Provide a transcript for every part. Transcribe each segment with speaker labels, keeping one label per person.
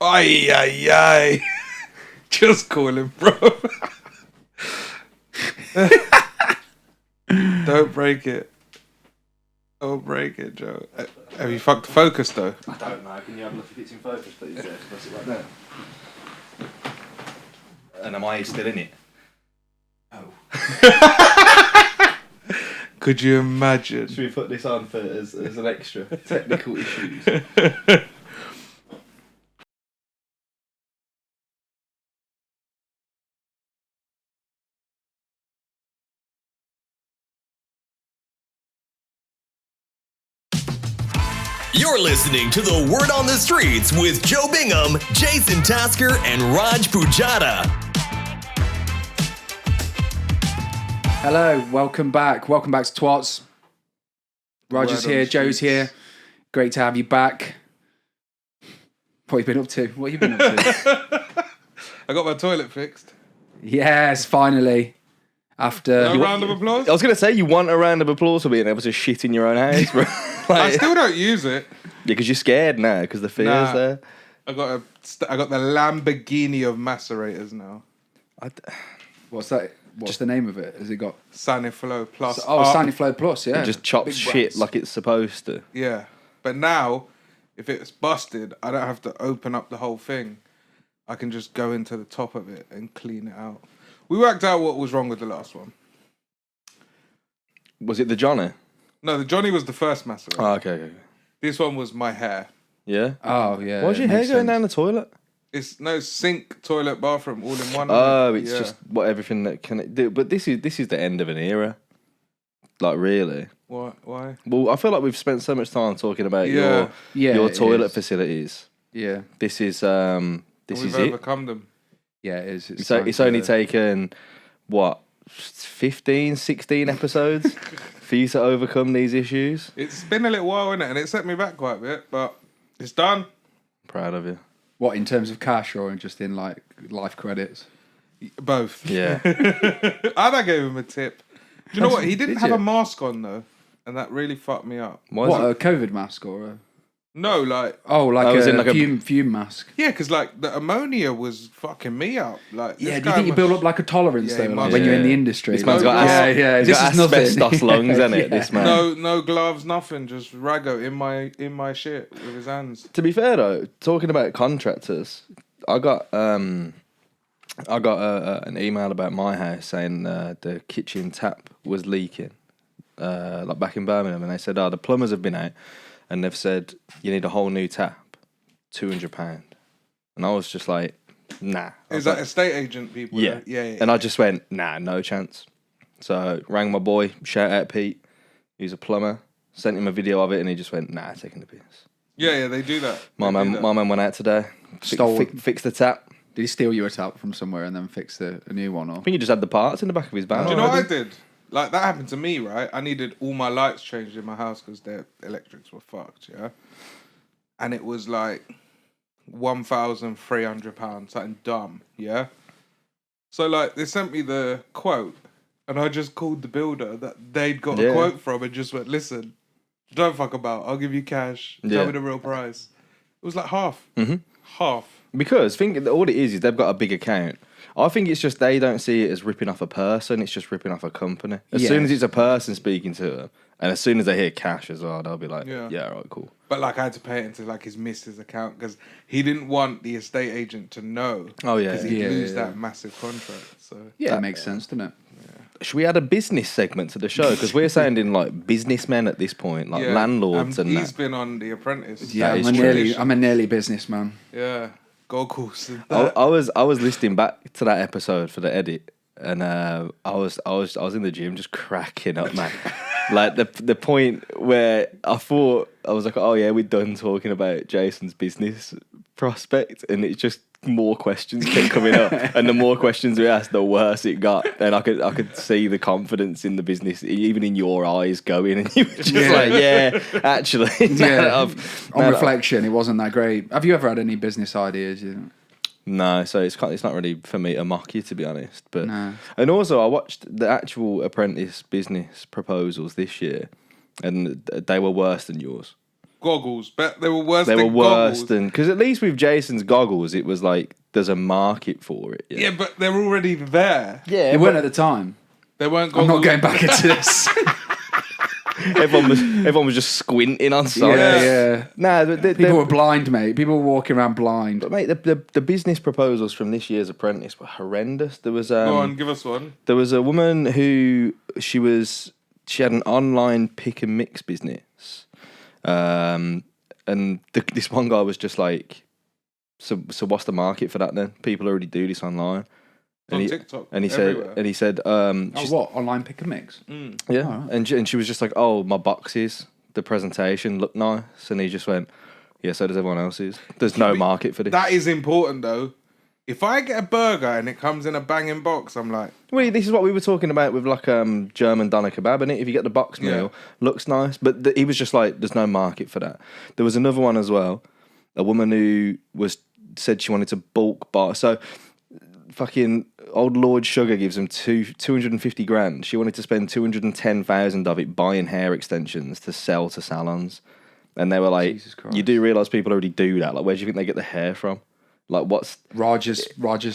Speaker 1: Ay, ay, ay. Just call him, bro. Don't break it. Don't break it, Joe. Have you fucked the focus, though?
Speaker 2: I don't know. Can you have a look if it's in focus, please? Yeah, press it right there. And am I still in it? Oh.
Speaker 1: Could you imagine?
Speaker 2: Should we put this on for as an extra technical issues?
Speaker 3: You're listening to The Word on the Streets with Joe Bingham, Jason Tasker, and Raj Pujata.
Speaker 4: Hello, welcome back. Welcome back to TWOTS. Roger's here, Joe's here. Great to have you back. What have you been up to? What have you been up to?
Speaker 1: I got my toilet fixed.
Speaker 4: Yes, finally. After
Speaker 1: A round of applause?
Speaker 2: I was going to say, you want a round of applause for being able to shit in your own house, bro.
Speaker 1: I still don't use it.
Speaker 2: Yeah, because you're scared now, because the fear's there.
Speaker 1: I got the Lamborghini of macerators now.
Speaker 4: What's that? What's the name of it? Has it got
Speaker 1: Saniflow Plus?
Speaker 4: Saniflow Plus, yeah.
Speaker 2: It just chops
Speaker 4: Big
Speaker 2: shit
Speaker 4: brands.
Speaker 2: like it's supposed to.
Speaker 1: Yeah, but now, if it's busted, I don't have to open up the whole thing. I can just go into the top of it and clean it out. We worked out what was wrong with the last one.
Speaker 2: Was it the Johnny?
Speaker 1: No, the Johnny was the first macerator.
Speaker 2: Oh, okay.
Speaker 1: This one was my hair.
Speaker 2: Yeah?
Speaker 4: Oh, yeah.
Speaker 2: Why's your hair going down the toilet?
Speaker 1: It's no sink, toilet, bathroom, all in one.
Speaker 2: Oh, it's
Speaker 1: Yeah.
Speaker 2: just what everything that can do. But this is the end of an era. Like, really.
Speaker 1: Why?
Speaker 2: Well, I feel like we've spent so much time talking about
Speaker 1: Yeah.
Speaker 2: your
Speaker 4: it
Speaker 2: toilet
Speaker 4: is.
Speaker 2: facilities.
Speaker 4: Yeah.
Speaker 2: This is
Speaker 1: We've
Speaker 2: it.
Speaker 1: overcome them.
Speaker 4: Yeah, it is.
Speaker 2: It's only taken, what, 15, 16 episodes for you to overcome these issues?
Speaker 1: It's been a little while, innit? And it set me back quite a bit, but it's done.
Speaker 2: Proud of you.
Speaker 4: What, in terms of cash or just in like life credits?
Speaker 1: Both.
Speaker 2: Yeah.
Speaker 1: And I gave him a tip. Do you know what? He didn't
Speaker 4: Did
Speaker 1: have
Speaker 4: you?
Speaker 1: a mask on, though. And that really fucked me up.
Speaker 2: Why is
Speaker 4: What,
Speaker 2: it-
Speaker 4: a COVID mask or a...
Speaker 1: No, like...
Speaker 4: Oh, like
Speaker 2: was
Speaker 4: a
Speaker 2: in like a-
Speaker 4: fume mask.
Speaker 1: Yeah, because, like, the ammonia was fucking me up. Like,
Speaker 4: Yeah,
Speaker 1: this
Speaker 4: do you
Speaker 1: guy
Speaker 4: think you
Speaker 1: must-
Speaker 4: build up like a tolerance
Speaker 1: Yeah,
Speaker 4: though,
Speaker 1: he
Speaker 4: like,
Speaker 1: must.
Speaker 4: when you're in
Speaker 2: Yeah.
Speaker 4: the industry?
Speaker 2: This man's
Speaker 4: like,
Speaker 2: got
Speaker 4: this
Speaker 2: got
Speaker 4: is nothing.
Speaker 2: asbestos lungs, isn't it?
Speaker 4: Yeah.
Speaker 2: This man.
Speaker 1: No gloves, nothing. Just Rago in my shit with his hands.
Speaker 2: To be fair though, talking about contractors, I got an email about my house saying the kitchen tap was leaking, like back in Birmingham, and they said, the plumbers have been out, and they've said you need a whole new tap, £200, and I was just like, nah. I
Speaker 1: Is
Speaker 2: was
Speaker 1: that
Speaker 2: like,
Speaker 1: estate agent people?
Speaker 2: yeah.
Speaker 1: Yeah.
Speaker 2: And I just went, nah, no chance. So rang my boy, shout out Pete, he's a plumber, sent him a video of it, and he just went, nah, taking the piss.
Speaker 1: Yeah, they do that.
Speaker 2: My
Speaker 1: They do
Speaker 2: man
Speaker 1: that.
Speaker 2: went out today,
Speaker 4: Stole-
Speaker 2: fixed the tap.
Speaker 4: Did he steal you a tap from somewhere and then fix a new one? Or
Speaker 2: I think he just had the parts in the back of his van.
Speaker 1: Do you know what I
Speaker 2: already.
Speaker 1: did? Like, that happened to me, right? I needed all my lights changed in my house because their electrics were fucked, yeah? And it was like £1,300, something dumb, yeah? So, like, they sent me the quote, and I just called the builder that they'd got a
Speaker 2: Yeah.
Speaker 1: quote from and just went, listen, don't fuck about, I'll give you cash,
Speaker 2: Yeah.
Speaker 1: tell me the real price. It was like half.
Speaker 2: Mhm.
Speaker 1: Half.
Speaker 2: Because all it is they've got a big account. I think it's just they don't see it as ripping off a person, it's just ripping off a company. As
Speaker 4: Yeah.
Speaker 2: soon as it's a person speaking to them, and as soon as they hear cash as well, they'll be like,
Speaker 1: Yeah.
Speaker 2: yeah all right, cool.
Speaker 1: But, like, I had to pay it into, like, his missus account because he didn't want the estate agent to know.
Speaker 2: Oh, yeah.
Speaker 1: Because he'd
Speaker 4: Yeah,
Speaker 1: lose
Speaker 4: yeah.
Speaker 1: that massive contract, so...
Speaker 4: yeah, it makes sense, doesn't it?
Speaker 2: Should we add a business segment to the show? Because we're sounding like businessmen at this point, like landlords and
Speaker 1: he's
Speaker 2: that.
Speaker 1: been on The Apprentice.
Speaker 4: Yeah,
Speaker 2: is
Speaker 4: I'm
Speaker 2: true.
Speaker 4: a nearly businessman.
Speaker 1: Yeah, gold course. and
Speaker 2: I,
Speaker 1: that.
Speaker 2: I was listening back to that episode for the edit, and I was in the gym just cracking up, man. Like the point where I thought I was like, oh yeah, we're done talking about Jason's business prospect, and it's just more questions kept coming up, and the more questions we asked, the worse it got. And I could see the confidence in the business, even in your eyes, going, and you were just like, yeah, actually,
Speaker 4: Yeah. On reflection, it wasn't that great. Have you ever had any business ideas?
Speaker 2: No, so it's not really for me to mock you, to be honest. But
Speaker 4: No.
Speaker 2: and also I watched the actual Apprentice business proposals this year, and they were worse than yours.
Speaker 1: goggles. Bet they were worse
Speaker 2: They
Speaker 1: than
Speaker 2: were worse
Speaker 1: goggles.
Speaker 2: than because at least with Jason's goggles, it was like there's a market for it.
Speaker 1: Yeah, but they're already there.
Speaker 2: yeah.
Speaker 4: They weren't at the time.
Speaker 1: They weren't
Speaker 4: I'm
Speaker 1: goggles.
Speaker 4: not going back into this.
Speaker 2: Everyone was just squinting on site.
Speaker 4: yeah.
Speaker 2: Nah,
Speaker 4: People were blind, mate. People were walking around blind.
Speaker 2: But mate, the business proposals from this year's apprentice were horrendous. There was
Speaker 1: Go on, give us one.
Speaker 2: there was a woman who she had an online pick and mix business, and this one guy was just like, so what's the market for that then? People already do this online.
Speaker 1: On TikTok,
Speaker 2: and he
Speaker 1: everywhere.
Speaker 2: said,
Speaker 4: What? Online pick and mix?
Speaker 2: yeah,
Speaker 4: right.
Speaker 2: and she was just like, oh, my boxes, the presentation look nice, and he just went, yeah, so does everyone else's. There's no market for this.
Speaker 1: That is important though. If I get a burger and it comes in a banging box, I'm like,
Speaker 2: Well, this is what we were talking about with like German doner kebab, innit? If you get the box meal, looks nice, but he was just like, there's no market for that. There was another one as well, a woman who said she wanted to bulk buy. So fucking old Lord Sugar gives them 250 grand. She wanted to spend 210,000 of it buying hair extensions to sell to salons, and they were like,
Speaker 4: Jesus Christ.
Speaker 2: you do realise people already do that? Like, where do you think they get the hair from? Like, what's
Speaker 4: Raj's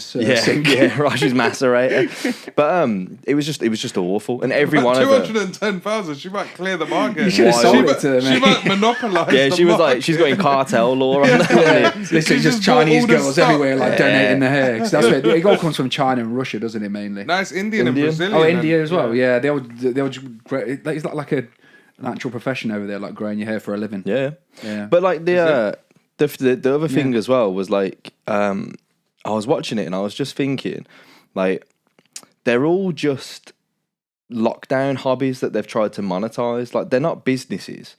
Speaker 4: sink.
Speaker 2: yeah, Raj's macerator. But it was just awful, and every one of them.
Speaker 1: 210,000. She might clear the market.
Speaker 4: You should have sold it to them,
Speaker 1: She
Speaker 4: mate.
Speaker 1: might monopolise.
Speaker 2: Yeah,
Speaker 1: the
Speaker 2: she was
Speaker 1: market.
Speaker 2: like, she's got in cartel law on that.
Speaker 4: Yeah, literally
Speaker 1: She
Speaker 4: just
Speaker 1: just bought
Speaker 4: Chinese
Speaker 1: all the
Speaker 4: girls
Speaker 1: stock.
Speaker 4: everywhere, like donating their hair. 'Cause that's where it all comes from, China and Russia, doesn't it? Mainly.
Speaker 1: No, it's Indian and
Speaker 2: Indian?
Speaker 1: Brazilian.
Speaker 4: Oh,
Speaker 1: and-
Speaker 4: India as well. Yeah, they all it's like an actual profession over there, like growing your hair for a living.
Speaker 2: Yeah,
Speaker 4: Yeah.
Speaker 2: but like the other thing as well was like, I was watching it and I was just thinking, like, they're all just lockdown hobbies that they've tried to monetize. Like, they're not businesses.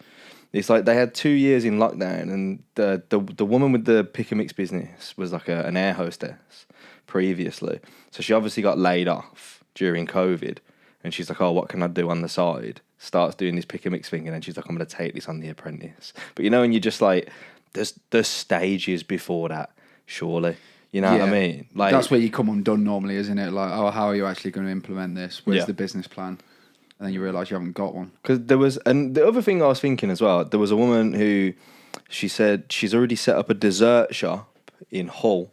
Speaker 2: It's like they had 2 years in lockdown, and the woman with the pick and mix business was like an air hostess previously. So she obviously got laid off during COVID, and she's like, oh, what can I do on the side? Starts doing this pick and mix thing, and then she's like, I'm going to take this on The Apprentice. But you know, and you're just like, there's stages before that, surely. You know what I mean? Like,
Speaker 4: that's where you come undone normally, isn't it? Like, oh, how are you actually going to implement this? Where's
Speaker 2: Yeah.
Speaker 4: the business plan? And then you realise you haven't got one.
Speaker 2: because there was, and the other thing I was thinking as well, there was a woman who, she said she's already set up a dessert shop in Hull,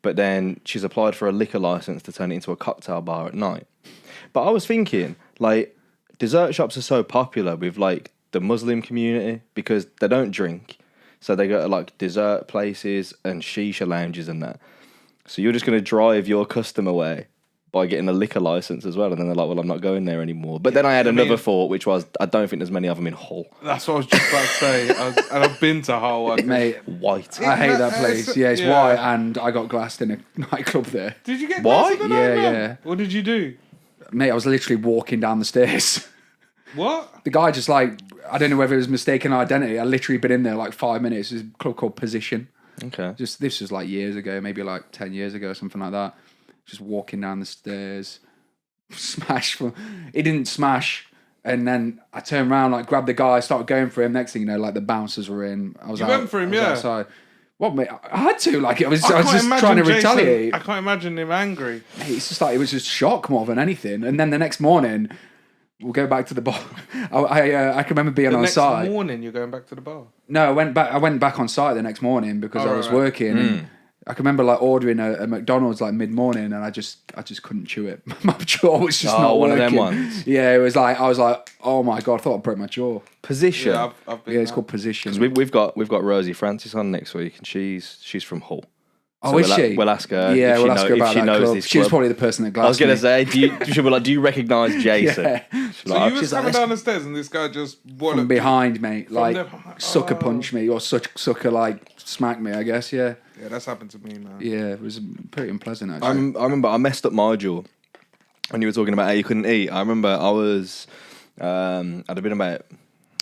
Speaker 2: but then she's applied for a liquor license to turn it into a cocktail bar at night. But I was thinking, like, dessert shops are so popular with like the Muslim community because they don't drink, so they go to like dessert places and shisha lounges and that. So you're just going to drive your customer away by getting a liquor license as well, and then they're like, well, I'm not going there anymore. But then I had another thought, which was, I don't think there's many of them in Hull.
Speaker 1: That's what I was just about to say. And I've been to Hull.
Speaker 4: Mate,
Speaker 2: White.
Speaker 4: I hate that
Speaker 1: It's-
Speaker 4: place. Yeah, it's
Speaker 1: yeah.
Speaker 4: white, and I got glassed in a nightclub there.
Speaker 1: Did you get
Speaker 2: What?
Speaker 1: glass of the
Speaker 4: Yeah,
Speaker 1: night, man?
Speaker 4: yeah.
Speaker 1: What did you do?
Speaker 4: Mate, I was literally walking down the stairs.
Speaker 1: What?
Speaker 4: The guy just like, I don't know whether it was mistaken identity. I literally been in there like 5 minutes. There's a club called Position.
Speaker 2: Okay.
Speaker 4: Just this was like years ago, maybe like 10 years ago, something like that. Just walking down the stairs, smash. It didn't smash, and then I turned around, like grabbed the guy, started going for him. Next thing you know, like the bouncers were in. I was
Speaker 1: You
Speaker 4: out,
Speaker 1: went for him,
Speaker 4: I was
Speaker 1: yeah.
Speaker 4: outside. What, mate? I had to. Like I was
Speaker 1: I can't
Speaker 4: just
Speaker 1: imagine
Speaker 4: trying to
Speaker 1: Jason-
Speaker 4: retaliate.
Speaker 1: I can't imagine him angry.
Speaker 4: It's just like it was just shock more than anything. And then the next morning, we'll go back to the bar. I can remember being
Speaker 1: The
Speaker 4: on
Speaker 1: next
Speaker 4: site.
Speaker 1: morning, you're going back to the bar.
Speaker 4: No, I went back on site the next morning because
Speaker 1: Oh,
Speaker 4: I was
Speaker 1: right.
Speaker 4: working. And I can remember like ordering a McDonald's like mid morning, and I just couldn't chew it. My jaw was just not
Speaker 2: one
Speaker 4: working.
Speaker 2: of them ones.
Speaker 4: Yeah, it was like I was like, oh my god, I thought I broke my jaw.
Speaker 2: Position.
Speaker 1: Yeah, I've been
Speaker 4: Yeah, it's
Speaker 1: there.
Speaker 4: called Position.
Speaker 2: Because we've got Rosie Francis on next week, and she's from Hull.
Speaker 4: Oh,
Speaker 2: So
Speaker 4: is
Speaker 2: we'll,
Speaker 4: she?
Speaker 2: We'll ask her.
Speaker 4: Yeah,
Speaker 2: if
Speaker 4: we'll
Speaker 2: she
Speaker 4: ask
Speaker 2: know-
Speaker 4: her
Speaker 2: if
Speaker 4: about
Speaker 2: she
Speaker 4: that
Speaker 2: knows
Speaker 4: club.
Speaker 2: this
Speaker 4: She was
Speaker 2: club.
Speaker 4: probably the person that glassed
Speaker 2: I was gonna
Speaker 4: me.
Speaker 2: say, she was like, do you recognise Jason?
Speaker 4: Yeah.
Speaker 2: She's
Speaker 1: So
Speaker 2: like,
Speaker 1: you was
Speaker 4: she's like,
Speaker 1: coming down the stairs and this guy just
Speaker 4: From
Speaker 1: walloped
Speaker 4: behind, mate, like
Speaker 1: the-
Speaker 4: sucker
Speaker 1: oh.
Speaker 4: punch me or sucker like smack me. I guess. Yeah,
Speaker 1: you. Yeah, that's happened to me, man.
Speaker 4: yeah, it was pretty unpleasant actually.
Speaker 2: I remember I messed up my jaw when you were talking about how you couldn't eat. I remember I was, I'd have been about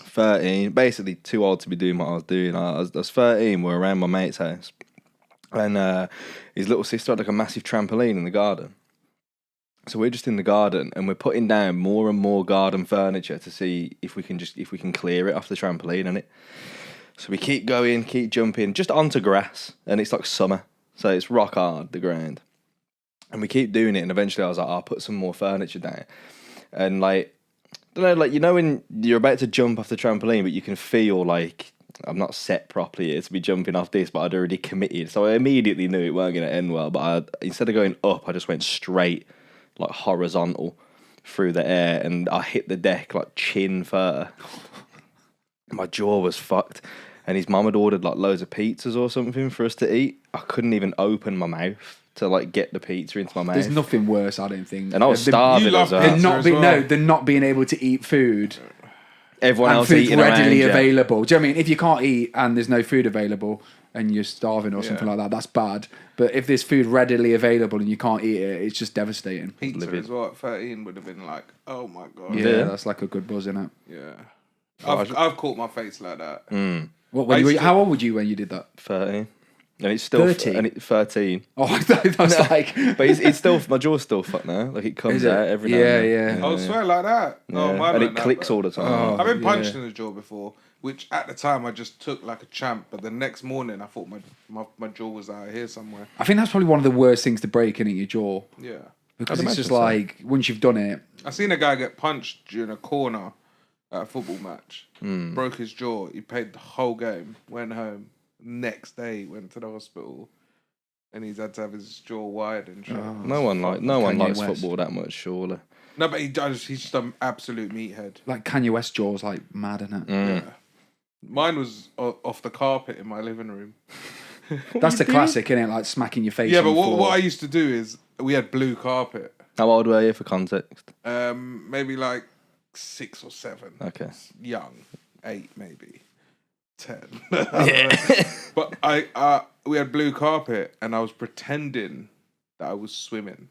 Speaker 2: 13, basically too old to be doing what I was doing. I was 13, we were around my mate's house, and his little sister had like a massive trampoline in the garden. So we're just in the garden and we're putting down more and more garden furniture to see if we can clear it off the trampoline and it. So we keep going, keep jumping, just onto grass, and it's like summer, so it's rock hard, the ground. And we keep doing it, and eventually I was like, I'll put some more furniture down. And like, I don't know, like, you know when you're about to jump off the trampoline, but you can feel like I'm not set properly here to be jumping off this, but I'd already committed. So I immediately knew it weren't going to end well. But instead of going up, I just went straight, like horizontal through the air, and I hit the deck like chin first. My jaw was fucked. And his mum had ordered like loads of pizzas or something for us to eat. I couldn't even open my mouth to like get the pizza into my mouth.
Speaker 4: There's nothing worse, I don't think.
Speaker 2: And I was starving as well.
Speaker 4: They're not being able to eat food.
Speaker 2: Everyone
Speaker 4: and
Speaker 2: else
Speaker 4: food
Speaker 2: eating
Speaker 4: readily
Speaker 2: around,
Speaker 4: available. Do you know what I mean? If you can't eat and there's no food available and you're starving or something like that, that's bad. But if there's food readily available and you can't eat it, it's just devastating.
Speaker 1: Pizza as well at 13 would have been like, oh my God.
Speaker 4: Yeah, that's like a good buzz, isn't it?
Speaker 1: Yeah. I've caught my face like that.
Speaker 4: How old were you when you did that?
Speaker 2: 13. And it's still
Speaker 4: 13.
Speaker 2: 13.
Speaker 4: Oh, I thought that was like.
Speaker 2: But it's still, my jaw's still fucked now. Like it comes out every now and then.
Speaker 1: Yeah. I swear like that.
Speaker 2: Yeah.
Speaker 1: Oh, mine
Speaker 2: and
Speaker 1: like
Speaker 2: it
Speaker 1: that,
Speaker 2: clicks
Speaker 1: but-
Speaker 2: all the time.
Speaker 1: I've been punched in the jaw before, which at the time I just took like a champ, but the next morning I thought my jaw was out here somewhere.
Speaker 4: I think that's probably one of the worst things to break, isn't it, your jaw?
Speaker 1: Yeah.
Speaker 4: Because
Speaker 2: I'd
Speaker 4: it's just
Speaker 2: imagine so.
Speaker 4: like, once you've done it.
Speaker 1: I seen a guy get punched during a corner at a football match. Broke his jaw. He paid the whole game. Went home. Next day, he went to the hospital, and he's had to have his jaw wired and shit.
Speaker 2: No one likes
Speaker 4: West.
Speaker 2: football that much, surely.
Speaker 1: No, but he does. He's just an absolute meathead.
Speaker 4: Like Kanye West jaw's like mad, isn't it?
Speaker 1: Yeah. Mine was off the carpet in my living room.
Speaker 4: That's the classic, isn't it? Like smacking your face.
Speaker 1: Yeah,
Speaker 4: on
Speaker 1: but
Speaker 4: the floor.
Speaker 1: what I used to do is we had blue carpet.
Speaker 2: How old were you for context?
Speaker 1: Maybe like 6 or 7.
Speaker 2: Okay.
Speaker 1: Young, 8 maybe, 10. But we had blue carpet, and I was pretending that I was swimming.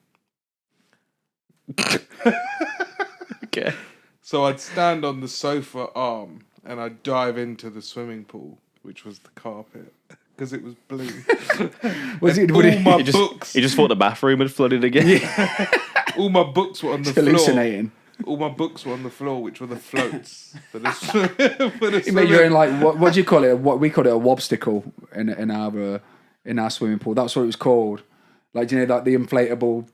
Speaker 2: Okay.
Speaker 1: So I'd stand on the sofa arm, and I'd dive into the swimming pool, which was the carpet, because it was blue. Books.
Speaker 2: He just thought the bathroom had flooded again.
Speaker 1: All my books were on the
Speaker 4: hallucinating.
Speaker 1: floor. All my books were on the floor, which were the floats for the for
Speaker 4: You made your own, like, what do you call it? What we called it, a wobstacle in our swimming pool. That's what it was called. Like, do you know, like the inflatable.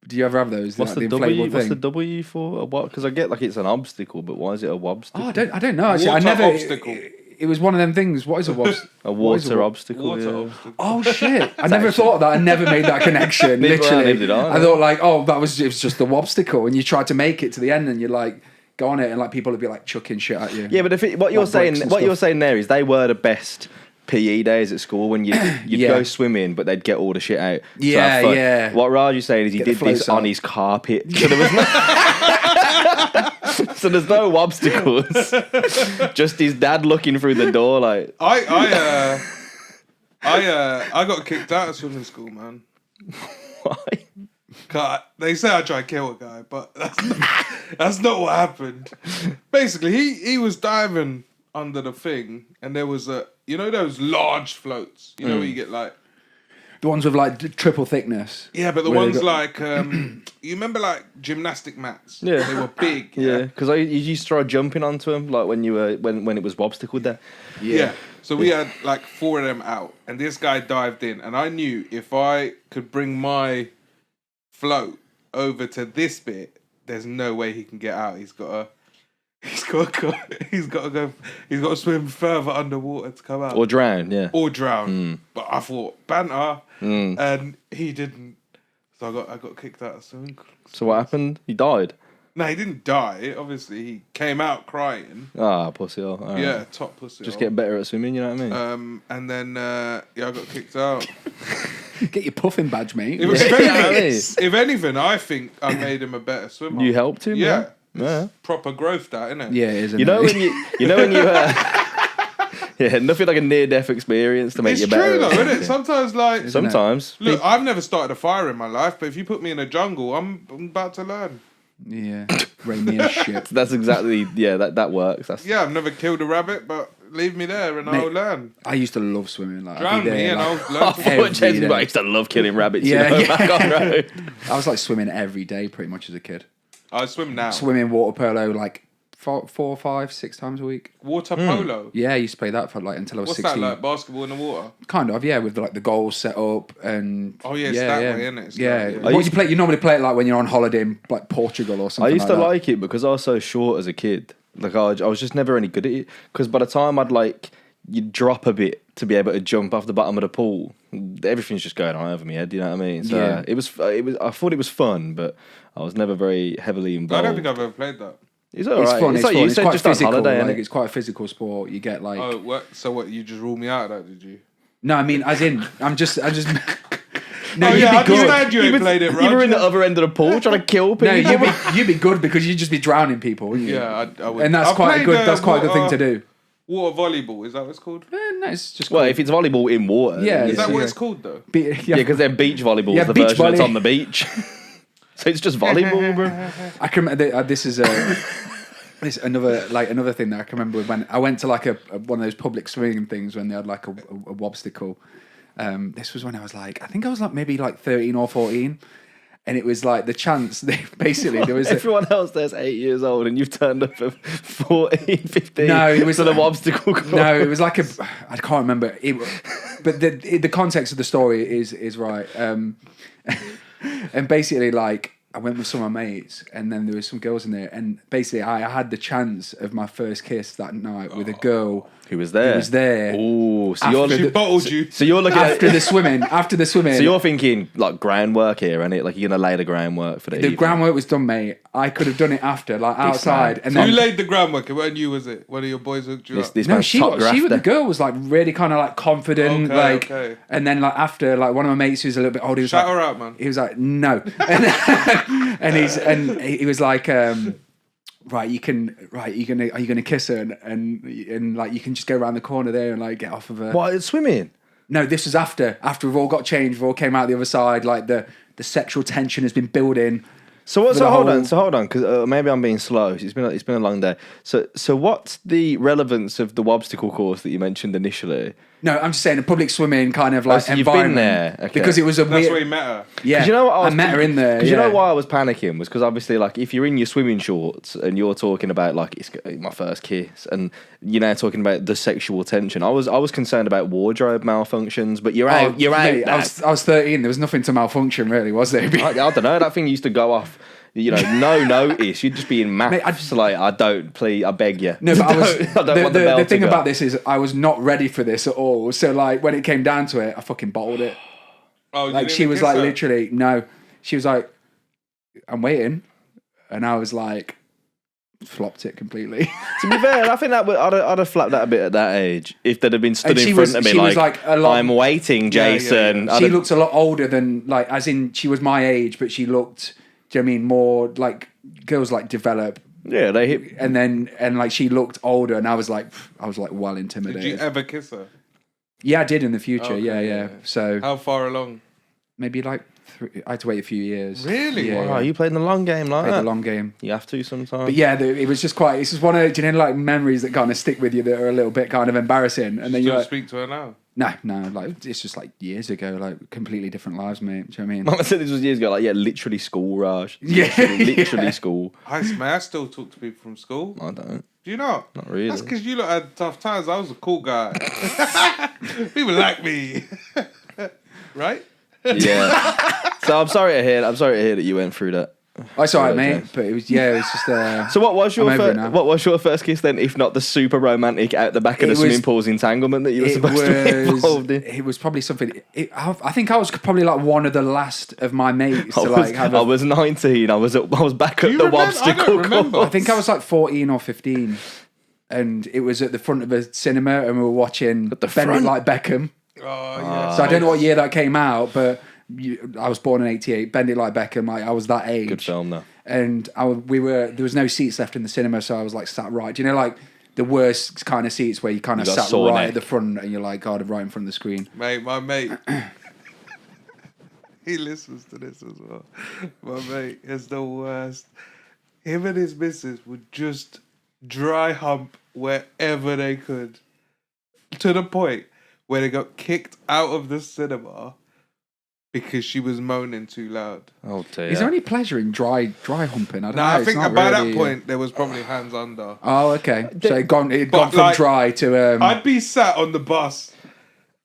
Speaker 4: Do you ever have those?
Speaker 2: What's
Speaker 4: like,
Speaker 2: the
Speaker 4: inflatable
Speaker 2: W?
Speaker 4: thing?
Speaker 2: What's the W for? Because I get like it's an obstacle, but why is it a wobstacle?
Speaker 4: Oh, I don't know. Actually, I
Speaker 1: Water
Speaker 4: never.
Speaker 1: obstacle.
Speaker 4: It was one of them things. What is a wobstacle?
Speaker 2: A water obstacle. Yeah.
Speaker 1: obstacle.
Speaker 4: Oh shit! I never thought of that. I never made that connection.
Speaker 2: Neither
Speaker 4: Literally,
Speaker 2: did I.
Speaker 4: I thought like, oh, it was just the wobstacle, and you tried to make it to the end, and you're like, go on it, and like people would be like chucking shit at you.
Speaker 2: Yeah, but what you're
Speaker 4: Like
Speaker 2: saying,
Speaker 4: bricks and
Speaker 2: what
Speaker 4: stuff.
Speaker 2: you're saying there is they were the best PE days at school when you'd
Speaker 4: Yeah.
Speaker 2: go swimming, but they'd get all the shit out. to
Speaker 4: Yeah,
Speaker 2: have fun.
Speaker 4: yeah.
Speaker 2: What Raj is saying is he
Speaker 4: Get the
Speaker 2: did this
Speaker 4: floats
Speaker 2: on
Speaker 4: out.
Speaker 2: his carpet, so there was no, so there's no obstacles. Just his dad looking through the door, like
Speaker 1: I got kicked out of swimming school, man.
Speaker 2: why?
Speaker 1: 'Cause they say I tried to kill a guy, but that's not what happened. Basically, he was diving under the thing, and there was those large floats, where you get like
Speaker 4: The ones with like triple thickness.
Speaker 1: but the
Speaker 4: Where they
Speaker 1: ones
Speaker 4: got-
Speaker 1: like you remember like gymnastic mats?
Speaker 2: Yeah.
Speaker 1: They were big.
Speaker 2: Yeah, because you used to try jumping onto him, like when you were when it was obstacle there.
Speaker 1: Yeah. So we had like 4 of them out, and this guy dived in, and I knew if I could bring my float over to this bit, there's no way he can get out. He's got to swim further underwater to come out.
Speaker 2: Or drown, yeah.
Speaker 1: Or drown. But I thought banter, and he didn't. So I got kicked out of swimming.
Speaker 2: So what happened? He died.
Speaker 1: No, he didn't die. Obviously, he came out crying.
Speaker 2: Ah, pussy. All right.
Speaker 1: Yeah, top pussy.
Speaker 2: Just get better at swimming, you know what I mean?
Speaker 1: And then I got kicked out.
Speaker 4: Get your puffin badge, mate.
Speaker 1: If anything, I think I made him a better swimmer.
Speaker 2: You helped him,
Speaker 1: Yeah.
Speaker 2: yeah.
Speaker 1: It's proper growth, that, isn't it?
Speaker 4: Yeah, it is.
Speaker 2: You know when you yeah, nothing like a near-death experience to make
Speaker 1: It's
Speaker 2: you better.
Speaker 1: true though,
Speaker 2: at
Speaker 1: isn't it?
Speaker 2: something.
Speaker 1: Sometimes, like,
Speaker 2: Sometimes.
Speaker 1: look, I've never started a fire in my life, but if you put me in a jungle, I'm about to learn.
Speaker 4: Yeah, rain me and shit.
Speaker 2: That's exactly that works. That's
Speaker 1: Yeah, I've never killed a rabbit, but leave me there and I'll learn.
Speaker 4: I used to love swimming. Like, I'd
Speaker 1: Drown
Speaker 4: be
Speaker 1: me
Speaker 4: there,
Speaker 1: and
Speaker 4: like,
Speaker 1: I'll
Speaker 2: I
Speaker 1: learn.
Speaker 2: thought
Speaker 4: Every
Speaker 2: Jason
Speaker 4: day.
Speaker 2: I used to love killing rabbits.
Speaker 4: Yeah,
Speaker 2: you know,
Speaker 4: yeah.
Speaker 2: back on road.
Speaker 4: I was like swimming every day, pretty much as a kid.
Speaker 1: I swim now.
Speaker 4: Swimming, water polo, like 4, 5, 6 times a week.
Speaker 1: Water polo.
Speaker 4: Yeah, I used to play that for like until I was
Speaker 1: What's
Speaker 4: 16.
Speaker 1: that like? Basketball in the water?
Speaker 4: Kind of, yeah, with like the goals set up and.
Speaker 1: Oh, yeah, it's that way, isn't it? It's
Speaker 4: yeah.
Speaker 1: like, yeah.
Speaker 4: What you play? You normally play it like when you're on holiday in like Portugal or
Speaker 2: I
Speaker 4: something.
Speaker 2: used to
Speaker 4: that.
Speaker 2: like it because I was so short as a kid. Like I was just never any good at it. Because by the time I'd like you drop a bit to be able to jump off the bottom of the pool. Everything's just going on over my head. You know what I mean? So
Speaker 4: Yeah.
Speaker 2: it was. I thought it was fun, but I was never very heavily
Speaker 1: I
Speaker 2: involved.
Speaker 1: don't think I've ever played that.
Speaker 2: It's all right.
Speaker 4: It's fun. It's
Speaker 2: like
Speaker 4: fun.
Speaker 2: you
Speaker 4: It's
Speaker 2: said,
Speaker 4: quite
Speaker 2: just on
Speaker 4: physical.
Speaker 2: holiday,
Speaker 4: Like
Speaker 2: innit?
Speaker 4: it's quite a physical sport. You get like.
Speaker 1: Oh, what? So what? You just ruled me out of that, did you?
Speaker 4: No, I mean, as in, I'm just. No,
Speaker 1: Oh,
Speaker 4: you'd
Speaker 1: yeah, I
Speaker 4: be good.
Speaker 1: understand you ain't played it,
Speaker 2: You were in the
Speaker 1: Roger.
Speaker 2: other end of the pool trying to kill people.
Speaker 4: No, you'd be good because you'd just be drowning people, wouldn't you?
Speaker 1: Yeah, I would.
Speaker 4: And that's
Speaker 1: I've
Speaker 4: quite a
Speaker 1: played,
Speaker 4: good. That's quite a good thing to do.
Speaker 1: Water volleyball, is that what it's called?
Speaker 4: No, it's just.
Speaker 2: Well,
Speaker 4: cool.
Speaker 2: if it's volleyball in water,
Speaker 4: Yeah,
Speaker 2: then
Speaker 1: Is that
Speaker 2: yeah.
Speaker 1: what it's called though?
Speaker 4: yeah,
Speaker 2: Yeah, because they're beach volleyball.
Speaker 4: Yeah,
Speaker 2: the
Speaker 4: beach
Speaker 2: version that's
Speaker 4: volley.
Speaker 2: on the beach. So it's just volleyball, bro.
Speaker 4: I can remember this is this another thing that I can remember when I went to like a one of those public swimming things when they had like a wobstacle. This was when I was like, I think I was like maybe like 13 or 14. And it was like the chance, basically, there was...
Speaker 2: Everyone else there's 8 years old and you've turned up at 14, 15.
Speaker 4: No, it was
Speaker 2: to the obstacle course.
Speaker 4: No, it was like I can't remember. But the context of the story is right. And basically, like, I went with some of my mates, and then there was some girls in there, and basically, I had the chance of my first kiss that night with a girl
Speaker 2: Who was there?
Speaker 4: who was there.
Speaker 2: Ooh, so
Speaker 4: After
Speaker 2: you're...
Speaker 1: She bottled you.
Speaker 2: So you're looking
Speaker 4: After
Speaker 2: at...
Speaker 4: the swimming.
Speaker 2: So you're thinking, like, groundwork here, innit? Like, you're going to lay the groundwork for the
Speaker 4: The
Speaker 2: evening.
Speaker 4: groundwork was done, mate. I could have done it after, like outside, and
Speaker 1: Who
Speaker 4: then
Speaker 1: laid the groundwork? It wasn't you, was it? One of your boys hooked you up?
Speaker 2: This
Speaker 4: no,
Speaker 2: man's
Speaker 4: she
Speaker 2: top
Speaker 4: was the
Speaker 2: grafter.
Speaker 4: girl was like really kind of like confident,
Speaker 1: Okay,
Speaker 4: like,
Speaker 1: okay.
Speaker 4: and then like after like one of my mates who's a little bit older, he was
Speaker 1: Shout
Speaker 4: like,
Speaker 1: her out, man.
Speaker 4: he was like, no, and he was like, right, you're gonna kiss her, and like you can just go around the corner there and like get off of her.
Speaker 2: What, it's swimming?
Speaker 4: No, this was after we've all got changed, we've all came out the other side, like the sexual tension has been building.
Speaker 2: So
Speaker 4: the
Speaker 2: hold
Speaker 4: whole-
Speaker 2: on, because maybe I'm being slow. It's been a long day. So what's the relevance of the wobstacle course that you mentioned initially?
Speaker 4: No, I'm just saying a public swimming kind of like
Speaker 2: so you've been
Speaker 4: environment.
Speaker 2: there, okay.
Speaker 4: Because it was a
Speaker 1: That's
Speaker 4: weird.
Speaker 1: where you met her.
Speaker 4: Yeah,
Speaker 2: You know what
Speaker 4: I met her in there.
Speaker 2: Because
Speaker 4: yeah.
Speaker 2: you know why I was panicking was because obviously, like, if you're in your swimming shorts and you're talking about like it's my first kiss, and you're now talking about the sexual tension, I was concerned about wardrobe malfunctions. But you're out. You're
Speaker 4: mate,
Speaker 2: out.
Speaker 4: I was 13. There was nothing to malfunction, really, was there?
Speaker 2: I don't know. That thing used to go off. You know, no notice. You'd just be in maths.
Speaker 4: Mate,
Speaker 2: like, I beg you.
Speaker 4: No, but I was.
Speaker 2: I don't want the bell
Speaker 4: the
Speaker 2: to
Speaker 4: thing
Speaker 2: go.
Speaker 4: about this is, I was not ready for this at all. So, like, when it came down to it, I fucking bottled it.
Speaker 1: Oh, you
Speaker 4: Like,
Speaker 1: didn't
Speaker 4: she
Speaker 1: even
Speaker 4: was
Speaker 1: kiss
Speaker 4: like,
Speaker 1: her?
Speaker 4: literally, no. She was like, I'm waiting, and I was like, flopped it completely.
Speaker 2: To be fair, I think I'd have flapped that a bit at that age if they'd have been stood
Speaker 4: And
Speaker 2: in
Speaker 4: she
Speaker 2: front
Speaker 4: was-
Speaker 2: of me
Speaker 4: she was
Speaker 2: like,
Speaker 4: like a lot-
Speaker 2: I'm waiting,
Speaker 1: Yeah, yeah,
Speaker 2: Jason.
Speaker 1: yeah.
Speaker 2: I'd
Speaker 4: She
Speaker 2: have-
Speaker 4: looked a lot older than, like, as in, she was my age, but she looked, do you know what I mean, more like girls like develop.
Speaker 2: yeah, they hit.
Speaker 4: And like she looked older, and I was like well
Speaker 1: Did
Speaker 4: intimidated.
Speaker 1: you ever kiss her?
Speaker 4: Yeah, I did in the future.
Speaker 1: Okay,
Speaker 4: yeah.
Speaker 1: yeah.
Speaker 4: So
Speaker 1: How far along?
Speaker 4: maybe like I had to wait a few years.
Speaker 1: Really?
Speaker 4: Yeah.
Speaker 2: Wow, you played in the long game like
Speaker 4: Played
Speaker 2: that.
Speaker 4: the long game.
Speaker 2: You have to sometimes.
Speaker 4: But yeah, it was just quite. It's just one of, do you know, like memories that kind of stick with you that are a little bit kind of embarrassing, and then
Speaker 1: Still
Speaker 4: you're like,
Speaker 1: speak to her now.
Speaker 4: no, like it's just like years ago, like completely different lives, mate. Do you know what I mean?
Speaker 2: Mama said this was years ago. Like, yeah, literally school, Raj.
Speaker 4: Yeah,
Speaker 2: literally
Speaker 4: yeah.
Speaker 2: school.
Speaker 1: I still talk to people from school.
Speaker 2: I don't.
Speaker 1: Do you not?
Speaker 2: Not really.
Speaker 1: That's because you lot had tough times. I was a cool guy. People like me. Right?
Speaker 2: Yeah. So I'm sorry to hear. that you went through that.
Speaker 4: Oh, it's alright,
Speaker 2: Yeah,
Speaker 4: mate. But it was just.
Speaker 2: So what was your
Speaker 4: I'm over it now.
Speaker 2: what was your first kiss then, if not the super romantic out the back of
Speaker 4: It
Speaker 2: the
Speaker 4: was-
Speaker 2: swimming pool's entanglement that you were supposed to be involved in?
Speaker 4: It was probably something. I think I was probably like one of the last of my mates to like have.
Speaker 2: I was 19. I was back at
Speaker 1: you
Speaker 2: the
Speaker 1: remember? I
Speaker 2: obstacle
Speaker 1: don't remember.
Speaker 2: course.
Speaker 4: I think I was like 14 or 15, and it was at the front of a cinema, and we were watching
Speaker 2: the
Speaker 4: Bend It
Speaker 2: front?
Speaker 4: Like Beckham.
Speaker 1: Oh, yeah.
Speaker 4: So I don't know what year that came out, but I was born in '88. Bend It Like Beckham. Like, I was that age.
Speaker 2: Good film though.
Speaker 4: And there was no seats left in the cinema, so I was like sat right. Do you know, like the worst kind of seats where you kind of
Speaker 2: You got
Speaker 4: sat
Speaker 2: sore
Speaker 4: right
Speaker 2: neck.
Speaker 4: at the front, and you're like, God, right in front of the screen.
Speaker 1: Mate, my mate. He listens to this as well. My mate is the worst. Him and his missus would just dry hump wherever they could. To the point where they got kicked out of the cinema because she was moaning too loud.
Speaker 2: Oh dear.
Speaker 4: Is there any pleasure in dry humping? I don't know.
Speaker 1: Now, I
Speaker 4: It's
Speaker 1: think
Speaker 4: not
Speaker 1: by
Speaker 4: really,
Speaker 1: that point, there was probably hands under.
Speaker 4: Oh, okay. So it had gone
Speaker 1: But,
Speaker 4: from
Speaker 1: like,
Speaker 4: dry to.
Speaker 1: I'd be sat on the bus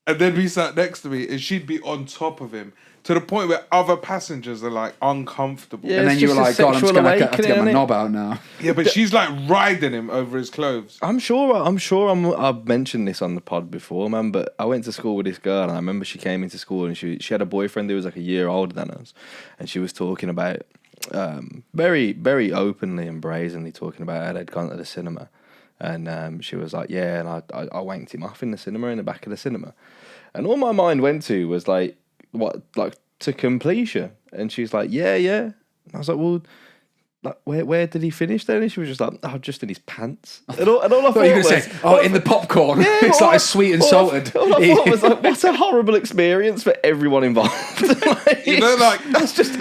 Speaker 1: and then we sat next to me, and she'd be on top of him to the point where other passengers are like uncomfortable.
Speaker 2: Yeah.
Speaker 4: And then
Speaker 2: It's
Speaker 4: you were
Speaker 2: just
Speaker 4: like,
Speaker 2: a
Speaker 4: God, I'm just
Speaker 2: sexual
Speaker 4: going to have to get my
Speaker 2: awakening,
Speaker 4: knob out now.
Speaker 1: Yeah, but she's like riding him over his clothes.
Speaker 2: I've mentioned this on the pod before, man, but I went to school with this girl, and I remember she came into school, and she had a boyfriend who was like a year older than us, and she was talking about, very, very openly and brazenly talking about how they'd gone to the cinema, and she was like, yeah, and I wanked him off in the cinema, in the back of the cinema, and all my mind went to was like, what, like, to completion? And she's like, yeah. And I was like, well, like, where did he finish then? And she was just like, oh, just in his pants. And all I thought
Speaker 4: I thought you were
Speaker 2: was,
Speaker 4: going to say, in the popcorn.
Speaker 2: Yeah,
Speaker 4: It's
Speaker 2: all
Speaker 4: like
Speaker 2: I-
Speaker 4: sweet and salted.
Speaker 2: All I thought was like, what a horrible experience for everyone involved. Like,
Speaker 1: You know, like
Speaker 2: that's just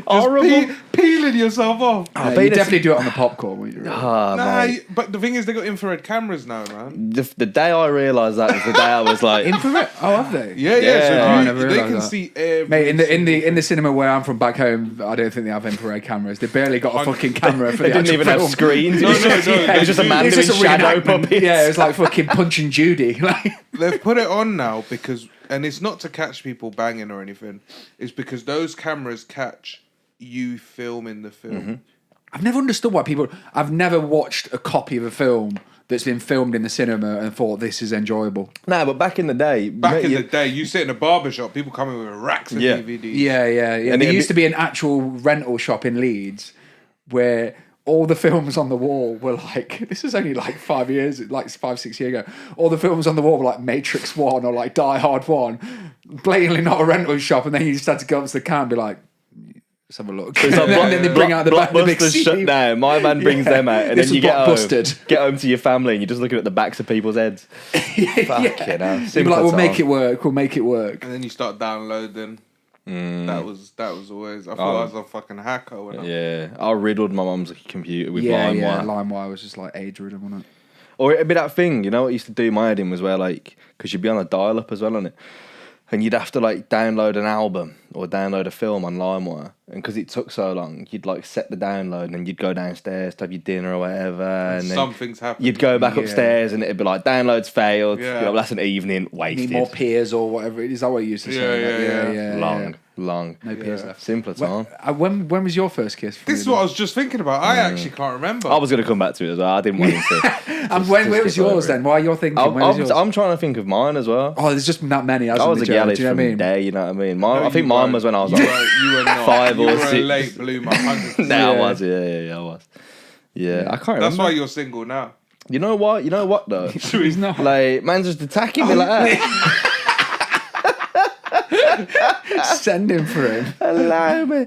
Speaker 2: horrible.
Speaker 1: peeling yourself off.
Speaker 4: Yeah, you definitely do it on the popcorn. When you're
Speaker 1: Nah,
Speaker 2: Mate.
Speaker 1: but the thing is, they got infrared cameras now, man.
Speaker 2: The day I realised that was the day I was like,
Speaker 4: infrared. Oh, have they?
Speaker 1: Yeah.
Speaker 2: Yeah.
Speaker 1: So
Speaker 2: Oh,
Speaker 4: I
Speaker 1: you,
Speaker 4: never
Speaker 1: they
Speaker 4: realised
Speaker 1: can
Speaker 4: that.
Speaker 1: see every
Speaker 4: Mate, in
Speaker 1: single-
Speaker 4: the cinema where I'm from back home, I don't think they have infrared cameras. They barely got a fucking camera for
Speaker 2: they
Speaker 4: the
Speaker 2: didn't
Speaker 4: actual
Speaker 2: even have
Speaker 4: film.
Speaker 2: screens.
Speaker 1: No,
Speaker 2: It was
Speaker 1: no,
Speaker 2: just,
Speaker 1: no,
Speaker 2: it was just a
Speaker 1: they
Speaker 2: man
Speaker 1: do.
Speaker 4: It's
Speaker 2: doing
Speaker 4: just a
Speaker 2: shadow
Speaker 4: reenactment.
Speaker 2: puppets.
Speaker 4: Yeah, it was like fucking Punch and Judy. Like,
Speaker 1: They've put it on now because, and it's not to catch people banging or anything. It's because those cameras catch you filming the film.
Speaker 2: Mm-hmm.
Speaker 4: I've never understood why people. I've never watched a copy of a film that's been filmed in the cinema and thought this is enjoyable.
Speaker 2: Nah, but back in the day,
Speaker 1: Back in the day, you sit in a barber shop, people coming with racks of
Speaker 2: Yeah.
Speaker 1: DVDs.
Speaker 4: Yeah.
Speaker 2: And
Speaker 4: There
Speaker 2: it'd
Speaker 4: used
Speaker 2: be-
Speaker 4: to be an actual rental shop in Leeds where all the films on the wall were like, this is only like 5 years, like 5-6 years ago. All the films on the wall were like Matrix 1 or like Die Hard 1, blatantly not a rental shop. And then you just had to go up to the counter and be like, let's have a look.
Speaker 2: It's like
Speaker 4: And then they bring out the back, the big
Speaker 2: Blockbuster's
Speaker 4: CD.
Speaker 2: shut down. My man brings them out, and
Speaker 4: This
Speaker 2: then you
Speaker 4: was
Speaker 2: get home
Speaker 4: Blockbustered.
Speaker 2: to your family, and you're just looking at the backs of people's heads. Fucking hell.
Speaker 4: You'd be like,
Speaker 2: Simple
Speaker 4: we'll make
Speaker 2: time.
Speaker 4: it work. We'll make it work.
Speaker 1: And then you start downloading. That was always. I thought I was a fucking hacker when
Speaker 2: Yeah, I riddled my mum's computer with
Speaker 4: Yeah,
Speaker 2: LimeWire.
Speaker 4: LimeWire was just like age-ridden, wasn't it?
Speaker 2: Or it'd be that thing, you know what used to do my head in was where, like, because you'd be on a dial-up as well on it, and you'd have to, like, download an album or download a film on LimeWire, and because it took so long, you'd, like, set the download, and then you'd go downstairs to have your dinner or whatever, and then
Speaker 1: something's happened.
Speaker 2: you'd go back
Speaker 4: Yeah.
Speaker 2: upstairs, and it'd be like, downloads failed,
Speaker 1: Yeah.
Speaker 2: you know, that's an evening
Speaker 4: Need
Speaker 2: wasted.
Speaker 4: more peers or whatever. Is that what you used to say?
Speaker 1: Yeah.
Speaker 2: Long.
Speaker 4: No peers left.
Speaker 2: Simpler time.
Speaker 4: When was your first kiss?
Speaker 1: This is what I was just thinking about. I actually can't remember.
Speaker 2: I was going to come back to it as well. I didn't want him to.
Speaker 4: And where was
Speaker 2: skip over
Speaker 4: yours
Speaker 2: it.
Speaker 4: then? While you're thinking, where was yours?
Speaker 2: I'm trying to think of mine as well.
Speaker 4: Oh, there's just that many.
Speaker 2: I was a
Speaker 4: Do you know
Speaker 2: gallis
Speaker 4: what I
Speaker 2: from
Speaker 4: mean?
Speaker 2: day, you know what I mean?
Speaker 1: No,
Speaker 2: I think
Speaker 1: you
Speaker 2: mine
Speaker 1: weren't.
Speaker 2: was when I was
Speaker 1: You
Speaker 2: like
Speaker 1: were not.
Speaker 2: 5
Speaker 1: you
Speaker 2: or
Speaker 1: were
Speaker 2: 6.
Speaker 1: a late bloomer, 100%.
Speaker 2: Nah, I
Speaker 4: Yeah.
Speaker 2: was, yeah, I was. Yeah, I can't remember.
Speaker 1: That's why you're single now.
Speaker 2: You know what though?
Speaker 4: He's not.
Speaker 2: Like, man's just attacking me like that.
Speaker 4: Send him for him.
Speaker 2: Allow me.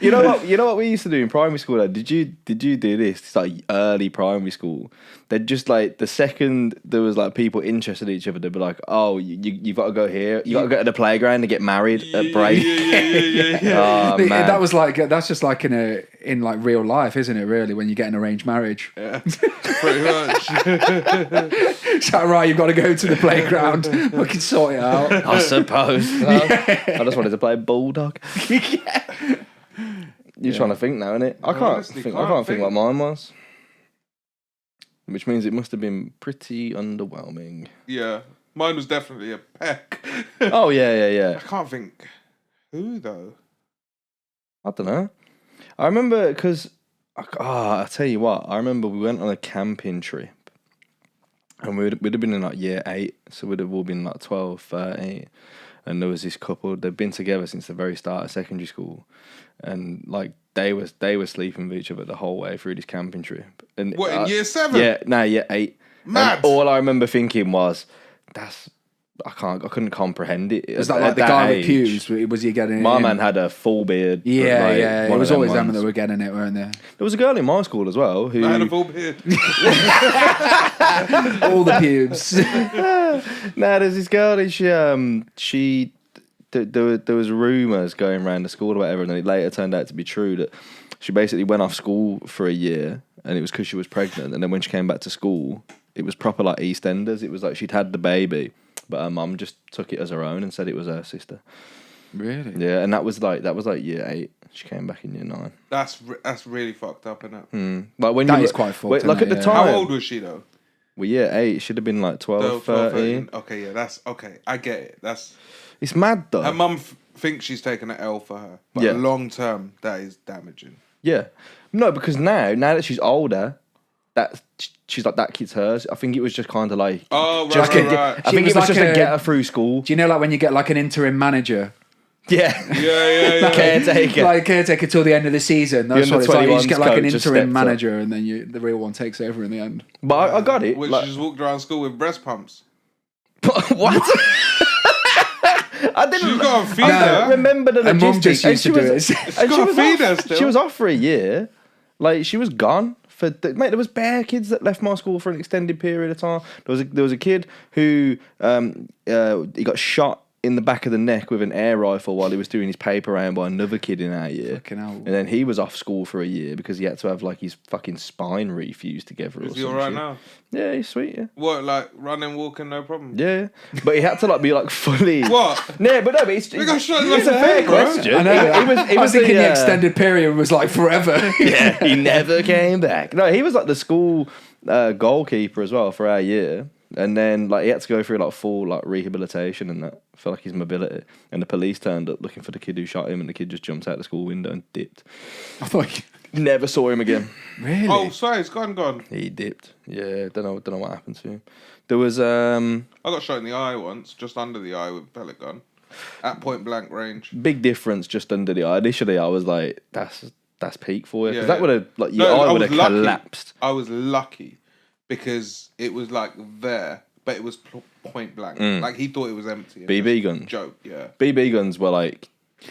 Speaker 2: You know what we used to do in primary school though? Did you do this? It's like early primary school. They'd just like, the second there was like people interested in each other, they'd be like, oh, you've got to go here. You got to go to the playground and get married at break.
Speaker 1: Yeah.
Speaker 2: Oh, man.
Speaker 4: That was like, that's just like in like real life, isn't it? Really, when you get an arranged marriage.
Speaker 1: Pretty much.
Speaker 4: It's like, right, you've got to go to the playground. We can sort it out.
Speaker 2: I suppose. So. I just wanted to play bulldog. You're trying to think now, innit? I
Speaker 1: honestly
Speaker 2: can't
Speaker 1: can't
Speaker 2: think
Speaker 1: think.
Speaker 2: what mine was. Which means it must have been pretty underwhelming.
Speaker 1: Yeah. Mine was definitely a peck.
Speaker 2: Oh yeah.
Speaker 1: I can't think who though.
Speaker 2: I don't know. I remember because I tell you what. I remember we went on a camping trip, and we'd have been in like year 8, so we'd have all been like 12, 13. And there was this couple. They'd been together since the very start of secondary school, and like they were sleeping with each other the whole way through this camping trip. And
Speaker 1: What, in year 7?
Speaker 2: Yeah, no, year 8.
Speaker 1: Mad.
Speaker 2: And all I remember thinking was, I couldn't comprehend it.
Speaker 4: Was that
Speaker 2: At
Speaker 4: like the
Speaker 2: that
Speaker 4: guy
Speaker 2: age,
Speaker 4: with pews? Was he getting it?
Speaker 2: My
Speaker 4: in?
Speaker 2: man had a full beard.
Speaker 4: Yeah,
Speaker 2: like,
Speaker 4: yeah. It
Speaker 2: one
Speaker 4: was
Speaker 2: of
Speaker 4: always them
Speaker 2: ones.
Speaker 4: that were getting it, weren't there?
Speaker 2: There was a girl in my school as well who
Speaker 1: I had a full beard.
Speaker 4: All the pubes.
Speaker 2: there's this girl and there was rumours going around the school or whatever, and then it later turned out to be true that she basically went off school for a year, and it was because she was pregnant, and then when she came back to school, it was proper like EastEnders. It was like she'd had the baby, but her mum just took it as her own and said it was her sister.
Speaker 4: Really?
Speaker 2: Yeah, and that was like year 8. She came back in year 9.
Speaker 1: That's really fucked up, isn't it?
Speaker 2: Like when
Speaker 4: That
Speaker 2: you
Speaker 4: is
Speaker 2: look-
Speaker 4: quite fucked,
Speaker 2: wait, like
Speaker 4: isn't
Speaker 2: at
Speaker 4: it?
Speaker 2: the
Speaker 4: Yeah.
Speaker 2: time.
Speaker 1: How old was she though?
Speaker 2: Well, yeah, 8. It should have been like 12, 13.
Speaker 1: Okay, yeah, that's okay. I get it.
Speaker 2: It's mad though.
Speaker 1: Her mum thinks she's taken an L for her, but
Speaker 2: Yeah.
Speaker 1: long term, that is damaging.
Speaker 2: Yeah. No, because now that she's older, she's like, that kid's hers. I think it was just kind of like...
Speaker 1: Oh,
Speaker 2: just
Speaker 1: right,
Speaker 2: to
Speaker 1: right.
Speaker 2: I think it was
Speaker 4: like
Speaker 2: just to get her through school.
Speaker 4: Do you know, like when you get like an interim manager?
Speaker 2: Yeah.
Speaker 1: Yeah.
Speaker 2: Caretaker.
Speaker 4: Like caretaker till the end of the season. That's what it's like. You just get like an
Speaker 2: coach just
Speaker 4: interim
Speaker 2: steps up.
Speaker 4: manager, and then the real one takes over in the end.
Speaker 2: But I got it.
Speaker 1: Which
Speaker 2: Like,
Speaker 1: she just walked around school with breast pumps.
Speaker 2: what? I didn't...
Speaker 1: She's got a feeder.
Speaker 2: I remember the
Speaker 4: And mum
Speaker 2: logistics.
Speaker 4: just used to do it.
Speaker 1: She's got a feeder still.
Speaker 2: She was off for a year. Like, she was gone. Mate, there was bare kids that left my school for an extended period of time. There was a kid who he got shot in the back of the neck with an air rifle while he was doing his paper round by another kid in our year.
Speaker 4: Fucking hell.
Speaker 2: And then he was off school for a year because he had to have like his fucking spine refused together.
Speaker 1: Is he alright now?
Speaker 2: Yeah, he's sweet. Yeah.
Speaker 1: What, like running, walking, no problem?
Speaker 2: Yeah, but he had to like be like fully.
Speaker 1: What?
Speaker 2: No, but it's
Speaker 1: got shot in
Speaker 2: it's
Speaker 1: the
Speaker 2: a fair
Speaker 1: head, bro.
Speaker 2: question.
Speaker 4: I know.
Speaker 2: He
Speaker 4: I was thinking the
Speaker 2: uh,
Speaker 4: extended period was like forever.
Speaker 2: Yeah, he never came back. No, he was like the school goalkeeper as well for our year, and then like he had to go through like full like rehabilitation and that for like his mobility. And the police turned up looking for the kid who shot him, and the kid just jumped out the school window and dipped.
Speaker 4: I thought,
Speaker 2: Never saw him again.
Speaker 4: really?
Speaker 1: Oh, sorry, it's gone.
Speaker 2: He dipped. Yeah, don't know what happened to him. There was
Speaker 1: I got shot in the eye once, just under the eye with a pellet gun, at point blank range.
Speaker 2: big difference just under the eye. Initially, I was like, that's peak for you, because
Speaker 1: Yeah,
Speaker 2: that would have like your eye
Speaker 1: I
Speaker 2: would
Speaker 1: was
Speaker 2: have
Speaker 1: lucky.
Speaker 2: collapsed.
Speaker 1: I was lucky because it was like there, but it was point blank. Like he thought it was empty.
Speaker 2: BB guns.
Speaker 1: Joke, yeah.
Speaker 2: BB guns were like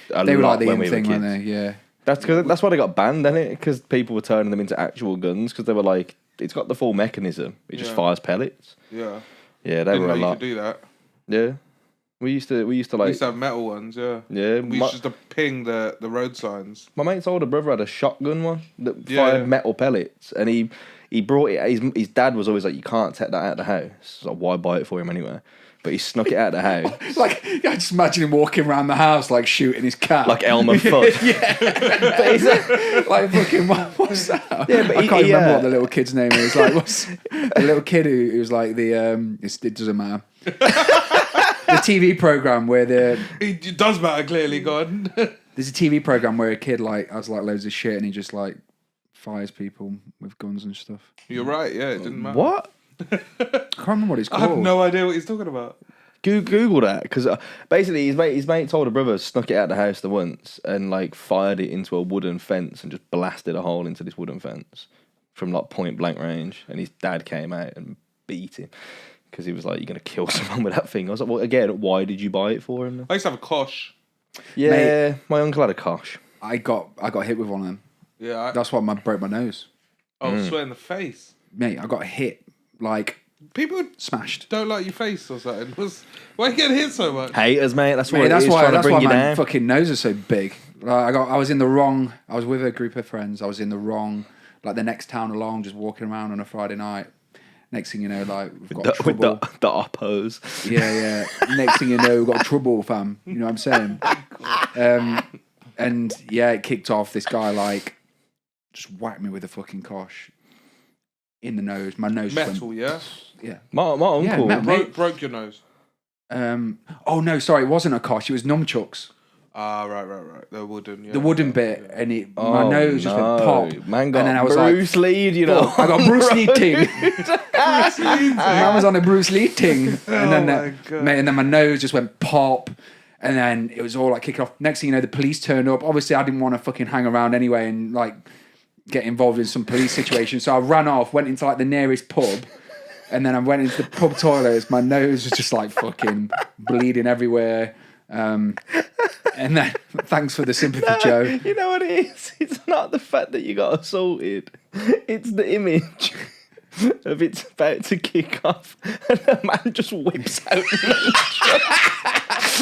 Speaker 4: They were like the
Speaker 2: when
Speaker 4: in
Speaker 2: we were
Speaker 4: thing,
Speaker 2: kids.
Speaker 4: weren't they? Yeah.
Speaker 2: That's why they got banned, didn't it? Because people were turning them into actual guns because they were like, it's got the full mechanism. It just
Speaker 1: Yeah.
Speaker 2: fires pellets.
Speaker 1: Yeah.
Speaker 2: Yeah, they
Speaker 1: Didn't
Speaker 2: were
Speaker 1: know
Speaker 2: a
Speaker 1: you
Speaker 2: lot.
Speaker 1: could do that.
Speaker 2: Yeah, we used to
Speaker 1: We
Speaker 2: like.
Speaker 1: used to have metal ones, yeah.
Speaker 2: Yeah,
Speaker 1: We used to ping the road signs.
Speaker 2: my mate's older brother had a shotgun one that
Speaker 1: Yeah,
Speaker 2: fired
Speaker 1: yeah.
Speaker 2: metal pellets, and he brought it. His dad was always like, "You can't take that out of the house." So why buy it for him anyway? But he snuck it out of the house.
Speaker 4: Like, I just imagine him walking around the house, like shooting his cat.
Speaker 2: Like Elmer Fudd.
Speaker 4: But he's like, fucking, what's that?
Speaker 2: Yeah, but
Speaker 4: I
Speaker 2: he-
Speaker 4: can't
Speaker 2: he,
Speaker 4: remember what the little kid's name is. Like, what's the little kid who was like the, it doesn't matter. The TV program where
Speaker 1: It does matter, clearly, God.
Speaker 4: there's a TV program where a kid like has like loads of shit and he just like fires people with guns and stuff.
Speaker 1: You're right, yeah, it didn't matter.
Speaker 2: What?
Speaker 4: I can't remember what it's
Speaker 1: I
Speaker 4: called.
Speaker 1: have no idea what he's talking about.
Speaker 2: Google that, because basically his mate told a brother snuck it out of the house the once and like fired it into a wooden fence and just blasted a hole into this wooden fence from like point blank range, and his dad came out and beat him because he was like, "You're gonna kill someone with that thing." I was like, "Well, again, why did you buy it for him?"
Speaker 1: I used to have a Kosh.
Speaker 2: Yeah,
Speaker 4: Mate.
Speaker 2: my uncle had a Kosh.
Speaker 4: I got hit with one of them.
Speaker 1: Yeah.
Speaker 4: That's why I broke my nose.
Speaker 1: Swear in the face.
Speaker 4: Mate, I got hit, like,
Speaker 1: People
Speaker 4: smashed.
Speaker 1: don't like your face or something. Why you getting hit so much?
Speaker 2: Haters, mate. That's what
Speaker 4: Mate,
Speaker 2: it is, trying to
Speaker 4: that's
Speaker 2: bring
Speaker 4: why
Speaker 2: you
Speaker 4: my
Speaker 2: down.
Speaker 4: fucking nose is so big. Like, I was with a group of friends. I was in the wrong, like the next town along, just walking around on a Friday night. Next thing you know, like, we've got
Speaker 2: With
Speaker 4: trouble.
Speaker 2: the oppos.
Speaker 4: Yeah. Next thing you know, we've got trouble, fam. You know what I'm saying? And yeah, it kicked off. This guy, like, just whacked me with a fucking Kosh in the nose. My nose just
Speaker 1: Metal,
Speaker 4: went,
Speaker 1: yeah?
Speaker 4: yeah.
Speaker 2: My uncle.
Speaker 4: metal.
Speaker 1: Broke your nose.
Speaker 4: Oh no, sorry, it wasn't a Kosh. It was nunchucks.
Speaker 1: Ah, right. The wooden, yeah.
Speaker 4: The wooden bit, and my nose just went pop.
Speaker 2: Man got
Speaker 4: and then I was
Speaker 2: Bruce Lee, you know.
Speaker 4: I got Bruce Lee ting. I was on a Bruce Lee ting, and then
Speaker 1: my God.
Speaker 4: mate, and then my nose just went pop, and then it was all like kicking off. Next thing you know, the police turned up. Obviously, I didn't want to fucking hang around anyway, and like get involved in some police situation. So I ran off, went into like the nearest pub, and then I went into the pub toilets. My nose was just like fucking bleeding everywhere. And then, thanks for the sympathy, Joe.
Speaker 2: You know what it is? It's not the fact that you got assaulted. It's the image of it's about to kick off and a man just whips out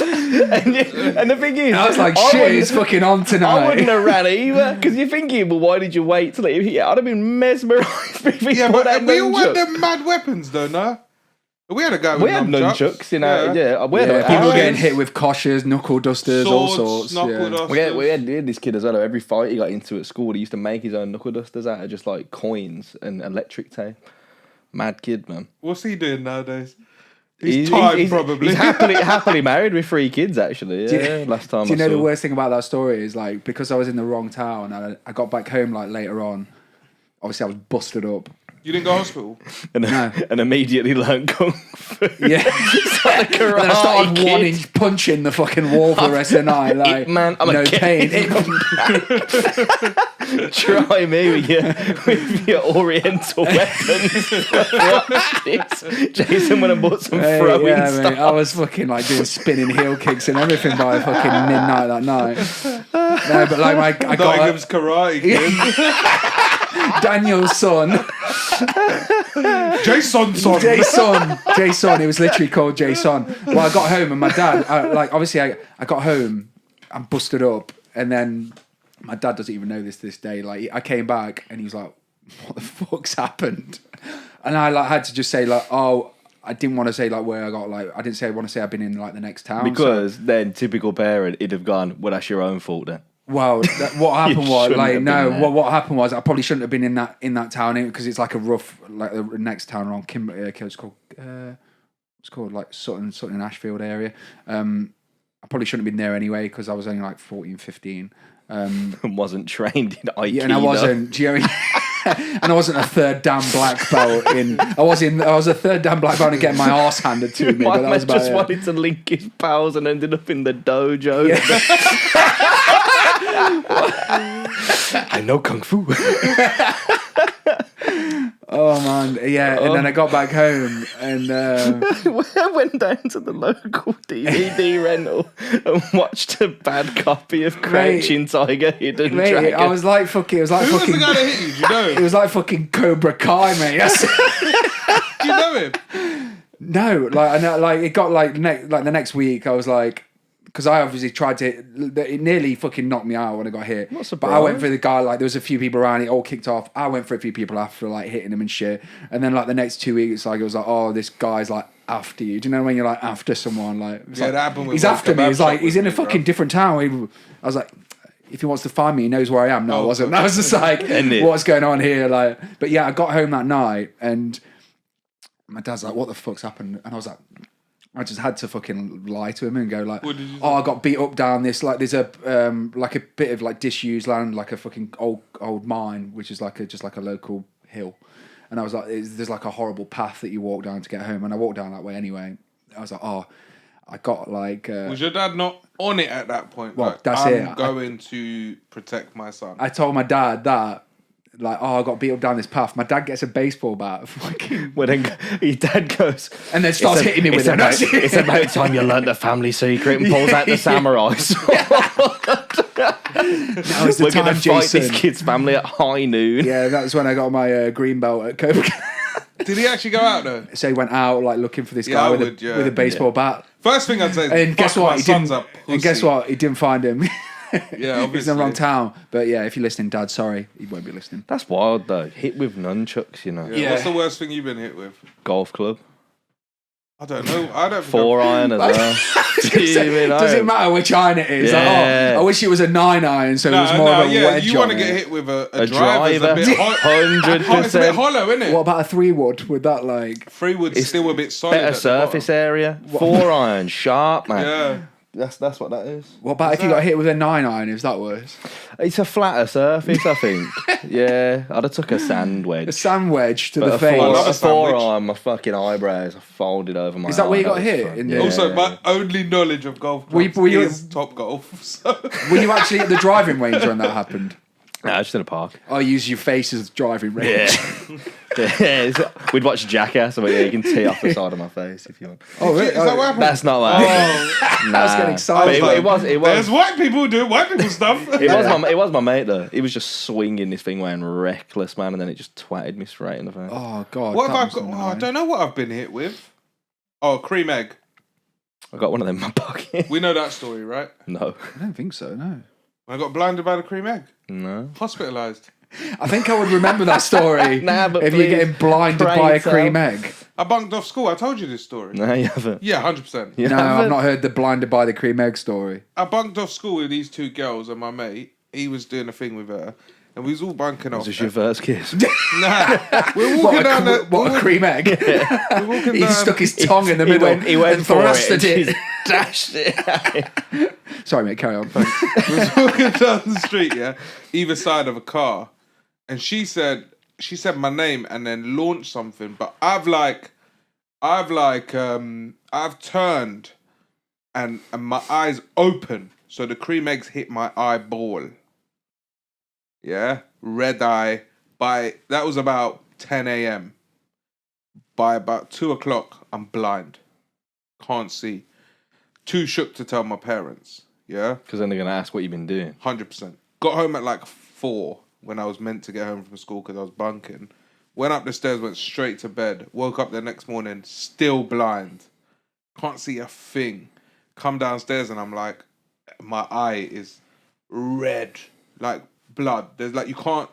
Speaker 2: and the thing is,
Speaker 4: I was like, shit, it's fucking on
Speaker 2: I
Speaker 4: tonight.
Speaker 2: wouldn't have ran either, because you're thinking, well, why did you wait till it hit? I'd have been mesmerised if he
Speaker 1: Yeah,
Speaker 2: put
Speaker 1: but
Speaker 2: out
Speaker 1: we all had
Speaker 2: nunchucks.
Speaker 1: them mad weapons, though, no? We had a guy with
Speaker 2: We had nunchucks, you know. Yeah, we had
Speaker 4: People
Speaker 2: irons.
Speaker 4: getting hit with koshes, knuckle dusters, all
Speaker 1: Swords,
Speaker 4: sorts.
Speaker 1: knuckle
Speaker 4: Yeah.
Speaker 1: dusters.
Speaker 2: We had this kid as well. Every fight he got into at school, he used to make his own knuckle dusters out of just like coins and electric tape. Mad kid, man.
Speaker 1: What's he doing nowadays? He's tired, probably.
Speaker 2: He's happily married with 3 kids, actually. Yeah, last time.
Speaker 4: Do you know the worst thing about that story is like because I was in the wrong town and I got back home like later on. Obviously, I was busted up.
Speaker 1: You didn't go to hospital?
Speaker 2: And immediately learned kung fu.
Speaker 4: Yeah.
Speaker 2: Like a
Speaker 4: And then I started
Speaker 2: kid.
Speaker 4: 1-inch punching the fucking wall for the rest of the night. Like,
Speaker 2: Man, I'm
Speaker 4: no
Speaker 2: a
Speaker 4: pain.
Speaker 2: Try me with your oriental weapons. Watch this. Jason went and bought some throwing stuff.
Speaker 4: Mate, I was fucking like doing spinning heel kicks and everything by fucking midnight that night. No, but like I got
Speaker 1: Nottingham's karate kid.
Speaker 4: Daniel's son.
Speaker 1: Jason's son.
Speaker 4: Jason. It was literally called Jason. Well, I got home and my dad, obviously I got home, I'm busted up, and then my dad doesn't even know this day. Like, I came back and he's like, "What the fuck's happened?" And I like had to just say like, "Oh, I didn't want to say like where I got like I didn't say I want to say I've been in like the next town
Speaker 2: because then typical parent, he'd have gone, "Well, that's your own fault then."
Speaker 4: Well, what happened was
Speaker 2: shouldn't
Speaker 4: like
Speaker 2: have
Speaker 4: no.
Speaker 2: been there.
Speaker 4: What happened was I probably shouldn't have been in that town because it's like a rough like the next town around Kimberley. It's called like Sutton Ashfield area. I probably shouldn't have been there anyway because I was only like 14, 15.
Speaker 2: And wasn't trained in Aikido.
Speaker 4: Yeah, and I wasn't. Do you know what I mean? And I wasn't a third dan black belt in. I was a third dan black belt and getting my arse handed to me.
Speaker 2: My
Speaker 4: But that
Speaker 2: man
Speaker 4: was about
Speaker 2: just
Speaker 4: it.
Speaker 2: wanted to link his pals and ended up in the dojo. I know kung fu.
Speaker 4: Oh man, yeah. And then I got back home and
Speaker 2: I went down to the local DVD rental and watched a bad copy of Crouching Tiger, Hidden
Speaker 4: mate,
Speaker 2: Dragon.
Speaker 4: I was like fucking. It was like
Speaker 1: Who was
Speaker 4: fucking.
Speaker 1: the guy that hit you? Do you know
Speaker 4: It
Speaker 1: him?
Speaker 4: was like fucking Cobra Kai, mate.
Speaker 1: Do you know him?
Speaker 4: No, like I know, like it got like the next week. I was like, because I obviously tried to. It nearly fucking knocked me out when I got hit.
Speaker 2: Not
Speaker 4: But I went
Speaker 2: surprised.
Speaker 4: for the guy. Like there was a few people around. It all kicked off. I went for a few people after like hitting him and shit. And then like the next 2 weeks, like it was like, oh, this guy's like after you. Do you know when you're like after someone? Like it's
Speaker 1: Yeah,
Speaker 4: like,
Speaker 1: that happened with
Speaker 4: he's
Speaker 1: one
Speaker 4: after me.
Speaker 1: kebab
Speaker 4: He's like
Speaker 1: shop
Speaker 4: he's
Speaker 1: with
Speaker 4: in a
Speaker 1: me, bro.
Speaker 4: fucking different town. I was like. If he wants to find me, he knows where I am. No, I
Speaker 1: Oh,
Speaker 4: wasn't.
Speaker 1: okay.
Speaker 4: I was just like,
Speaker 2: Isn't it?
Speaker 4: what's going on here? Like, but yeah, I got home that night and my dad's like, what the fuck's happened? And I was like, I just had to fucking lie to him and go like,
Speaker 1: What did you
Speaker 4: oh, I got beat up down this, like there's a like a bit of like disused land, like a fucking old mine, which is like just like a local hill. And I was like, there's like a horrible path that you walk down to get home. And I walked down that way anyway. I was like, oh, I got like...
Speaker 1: Was your dad not on it at that point?
Speaker 4: Well,
Speaker 1: Like,
Speaker 4: that's
Speaker 1: I'm
Speaker 4: it.
Speaker 1: going to protect my son.
Speaker 4: I told my dad that, like, oh, I got beat up down this path. My dad gets a baseball bat. Fucking...
Speaker 2: When his dad goes...
Speaker 4: And then starts hitting me with it.
Speaker 2: It's about time you learned the family secret and pulls out the samurai sword.
Speaker 4: Now is the
Speaker 2: We're going
Speaker 4: time,
Speaker 2: to fight
Speaker 4: Jason.
Speaker 2: this kid's family at high noon.
Speaker 4: Yeah, that's when I got my green belt at Cobra.
Speaker 1: Did he actually go out though?
Speaker 4: So he went out like looking for this
Speaker 1: Yeah,
Speaker 4: guy
Speaker 1: I
Speaker 4: with
Speaker 1: would, yeah.
Speaker 4: a baseball bat.
Speaker 1: First thing I'd say is,
Speaker 4: And guess
Speaker 1: fuck,
Speaker 4: what?
Speaker 1: my
Speaker 4: He
Speaker 1: son's
Speaker 4: didn't.
Speaker 1: a
Speaker 4: And guess
Speaker 1: pussy.
Speaker 4: what? He didn't find him.
Speaker 1: Yeah,
Speaker 4: He's in
Speaker 1: obviously.
Speaker 4: the wrong town. But yeah, if you're listening, Dad, sorry, he won't be listening.
Speaker 2: That's wild, though. Hit with nunchucks, you know.
Speaker 1: Yeah.
Speaker 4: Yeah.
Speaker 1: What's the worst thing you've been hit with?
Speaker 2: Golf club.
Speaker 1: I don't know. I don't think
Speaker 2: 4 iron as well.
Speaker 4: Does it matter which iron it is? Like,
Speaker 2: Yeah.
Speaker 4: oh, I wish it was a 9 iron, so it was
Speaker 1: No,
Speaker 4: more
Speaker 1: no,
Speaker 4: of a
Speaker 1: yeah,
Speaker 4: wedge
Speaker 1: you want to
Speaker 4: on
Speaker 1: get
Speaker 4: it.
Speaker 1: hit with a
Speaker 2: A
Speaker 1: driver.
Speaker 2: driver.
Speaker 1: It's a bit
Speaker 2: 100%.
Speaker 1: It's a bit hollow, isn't it?
Speaker 4: What about a 3-wood? Would that like?
Speaker 1: Freewood's still a bit solid.
Speaker 2: Better
Speaker 1: at the
Speaker 2: surface
Speaker 1: bottom.
Speaker 2: area. 4 iron. Sharp, man.
Speaker 1: Yeah.
Speaker 2: That's what that is.
Speaker 4: What about if you
Speaker 1: that?
Speaker 4: got hit with a 9 iron? Is that worse?
Speaker 2: It's a flatter surface, I think. Yeah, I'd have took a sand wedge.
Speaker 4: A sand wedge to
Speaker 2: But
Speaker 4: the
Speaker 2: a
Speaker 4: face.
Speaker 1: I love
Speaker 2: a
Speaker 1: a sandwich.
Speaker 2: 4 iron, my fucking eyebrows are folded over my
Speaker 4: Is that where you
Speaker 2: eye.
Speaker 4: got
Speaker 2: was
Speaker 4: hit?
Speaker 2: fun.
Speaker 4: In
Speaker 2: Yeah.
Speaker 4: the-
Speaker 1: Also, my only knowledge of golf
Speaker 4: Were you-
Speaker 1: clubs
Speaker 4: were you-
Speaker 1: is Top Golf. So.
Speaker 4: Were you actually at the driving range when that happened?
Speaker 2: Nah, just in a park.
Speaker 4: I use your face as driving range.
Speaker 2: We'd watch Jackass, but yeah, you can tee off the side of my face if you want.
Speaker 4: Oh, really?
Speaker 1: Is that what happened?
Speaker 2: That's not what happened.
Speaker 1: Oh,
Speaker 2: Nah.
Speaker 4: I was getting excited.
Speaker 2: But it was.
Speaker 1: There's white people doing white people stuff.
Speaker 2: It was my mate though. He was just swinging this thing wearing reckless, man, and then it just twatted me straight in the face.
Speaker 4: Oh God!
Speaker 1: What
Speaker 4: that
Speaker 1: have I
Speaker 4: was
Speaker 1: got? Oh, I
Speaker 4: annoying.
Speaker 1: don't know what I've been hit with. Oh, cream egg.
Speaker 2: I got one of them in my pocket.
Speaker 1: We know that story, right?
Speaker 2: No,
Speaker 4: I don't think so. No.
Speaker 1: I got blinded by the cream egg.
Speaker 2: no.
Speaker 1: Hospitalised.
Speaker 4: I think I would remember that story.
Speaker 2: Nah, but
Speaker 4: if you're
Speaker 2: please,
Speaker 4: getting blinded
Speaker 2: pray
Speaker 4: by a
Speaker 2: yourself.
Speaker 4: cream egg.
Speaker 1: I bunked off school. I told you this story.
Speaker 2: No, you haven't.
Speaker 1: Yeah, 100%.
Speaker 2: You
Speaker 4: No,
Speaker 2: haven't?
Speaker 4: I've not heard the blinded by the cream egg story.
Speaker 1: I bunked off school with these two girls and my mate. He was doing a thing with her. and we was all bunking off.
Speaker 2: Was this your first kiss?
Speaker 1: Nah, we're walking down the...
Speaker 4: What a cream egg.
Speaker 1: We're walking
Speaker 4: He
Speaker 1: down...
Speaker 4: stuck his tongue in the middle
Speaker 2: He went
Speaker 4: and
Speaker 2: for
Speaker 4: thrusted
Speaker 2: it.
Speaker 4: it.
Speaker 2: Dashed it.
Speaker 4: Sorry, mate, carry on. Thanks.
Speaker 1: We was walking down the street, yeah, either side of a car, and she said my name and then launched something, but I've turned and my eyes open, so the cream eggs hit my eyeball. Yeah, red eye. That was about 10 a.m. By about 2 o'clock, I'm blind, can't see. Too shook to tell my parents. Yeah,
Speaker 2: Because then they're going to ask what you've been doing.
Speaker 1: 100%. Got home at like 4 when I was meant to get home from school because I was bunking. Went up the stairs, went straight to bed. Woke up the next morning, still blind. Can't see a thing. Come downstairs and I'm like, my eye is red, like blood. There's like, you can't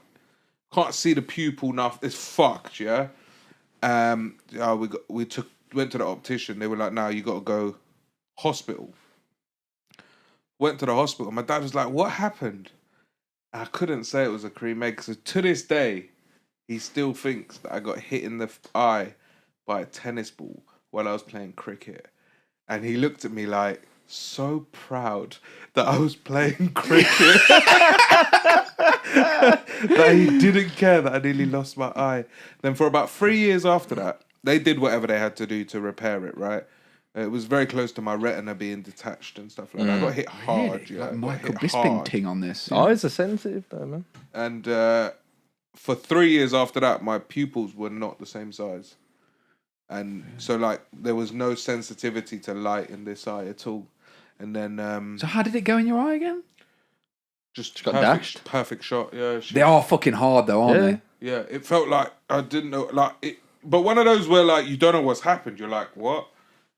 Speaker 1: see the pupil enough. It's fucked, yeah? We went to the optician. They were like, "No, you got to go hospital." Went to the hospital. My dad was like, "What happened?" I couldn't say it was a cream egg. So to this day, he still thinks that I got hit in the eye by a tennis ball while I was playing cricket. And he looked at me like, so proud that I was playing cricket. That he didn't care that I nearly lost my eye. Then for about 3 years after that, they did whatever they had to do to repair it, right? It was very close to my retina being detached and stuff like that. I got hit hard.
Speaker 4: Really?
Speaker 1: Yeah,
Speaker 4: Like
Speaker 1: I got
Speaker 4: Michael
Speaker 1: hit
Speaker 4: Bisping
Speaker 1: hard.
Speaker 4: ting on this.
Speaker 2: Eyes are sensitive though, man.
Speaker 1: And for 3 years after that, my pupils were not the same size. And so, like, there was no sensitivity to light in this eye at all. And then...
Speaker 4: So how did it go in your eye again?
Speaker 1: just
Speaker 2: got
Speaker 1: perfect,
Speaker 2: dashed?
Speaker 1: perfect shot, yeah.
Speaker 4: They are fucking hard though, aren't
Speaker 2: Yeah.
Speaker 4: they?
Speaker 1: Yeah, it felt like I didn't know, like, it... But one of those where, like, you don't know what's happened. You're like, what?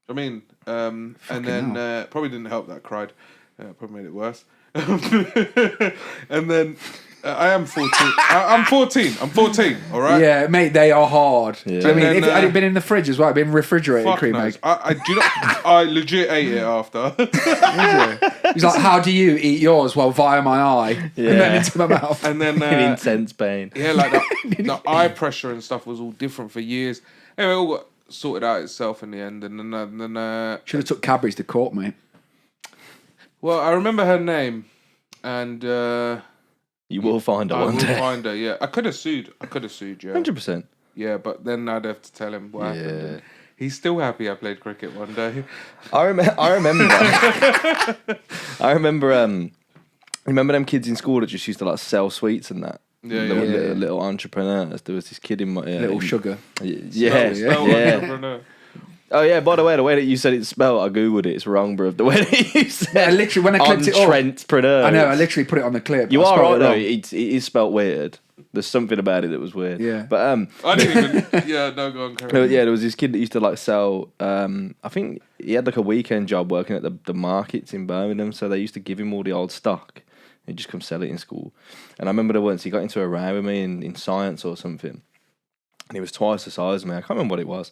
Speaker 1: I mean, and then probably didn't help that I cried. Probably made it worse. And then I am 14. I'm 14. I'm 14. All right.
Speaker 4: Yeah, mate, they are hard.
Speaker 2: Yeah.
Speaker 4: I mean,
Speaker 1: And
Speaker 4: if
Speaker 1: then,
Speaker 4: had it been in the fridge as well, been refrigerated
Speaker 1: Fuck
Speaker 4: cream
Speaker 1: knows.
Speaker 4: egg.
Speaker 1: I do not. I legit ate it after.
Speaker 4: He's like, how do you eat yours? Well, via my eye and then
Speaker 2: Yeah.
Speaker 4: into my mouth.
Speaker 1: And then
Speaker 2: In intense pain.
Speaker 1: yeah, like the eye pressure and stuff was all different for years. Anyway, it all got sorted out itself in the end. And then
Speaker 4: Should have took Cadbury's to court, mate.
Speaker 1: well, I remember her name, and
Speaker 2: You will find her
Speaker 1: I
Speaker 2: one
Speaker 1: will
Speaker 2: day.
Speaker 1: find her. Yeah, I could have sued. Yeah.
Speaker 2: 100%.
Speaker 1: Yeah, but then I'd have to tell him what happened.
Speaker 2: Yeah.
Speaker 1: And he's still happy I played cricket one day.
Speaker 2: I remember. I remember. Remember them kids in school that just used to like sell sweets and that.
Speaker 1: Yeah,
Speaker 2: They were
Speaker 1: yeah.
Speaker 2: little entrepreneurs. There was this kid in my
Speaker 4: Little sugar.
Speaker 2: Yeah,
Speaker 1: Spell
Speaker 2: yeah.
Speaker 1: entrepreneur.
Speaker 2: Oh yeah. By the way that you said it's spelled, I googled it. It's wrong, bro. The way that you said.
Speaker 4: Yeah, literally, when I clicked it up,
Speaker 2: Entrepreneur.
Speaker 4: I know, I literally put it on the clip.
Speaker 2: You
Speaker 4: I
Speaker 2: are
Speaker 4: spelled
Speaker 2: right
Speaker 4: it
Speaker 2: though.
Speaker 4: wrong.
Speaker 2: It is spelt weird. There's something about it that was weird.
Speaker 4: Yeah.
Speaker 2: But
Speaker 1: I didn't even. Yeah, no, go on,
Speaker 2: no,
Speaker 1: Karen.
Speaker 2: yeah, there was this kid that used to like sell. I think he had like a weekend job working at the markets in Birmingham, so they used to give him all the old stock. He'd just come sell it in school. And I remember that once he got into a row with me in science or something, and he was twice the size of me. I can't remember what it was.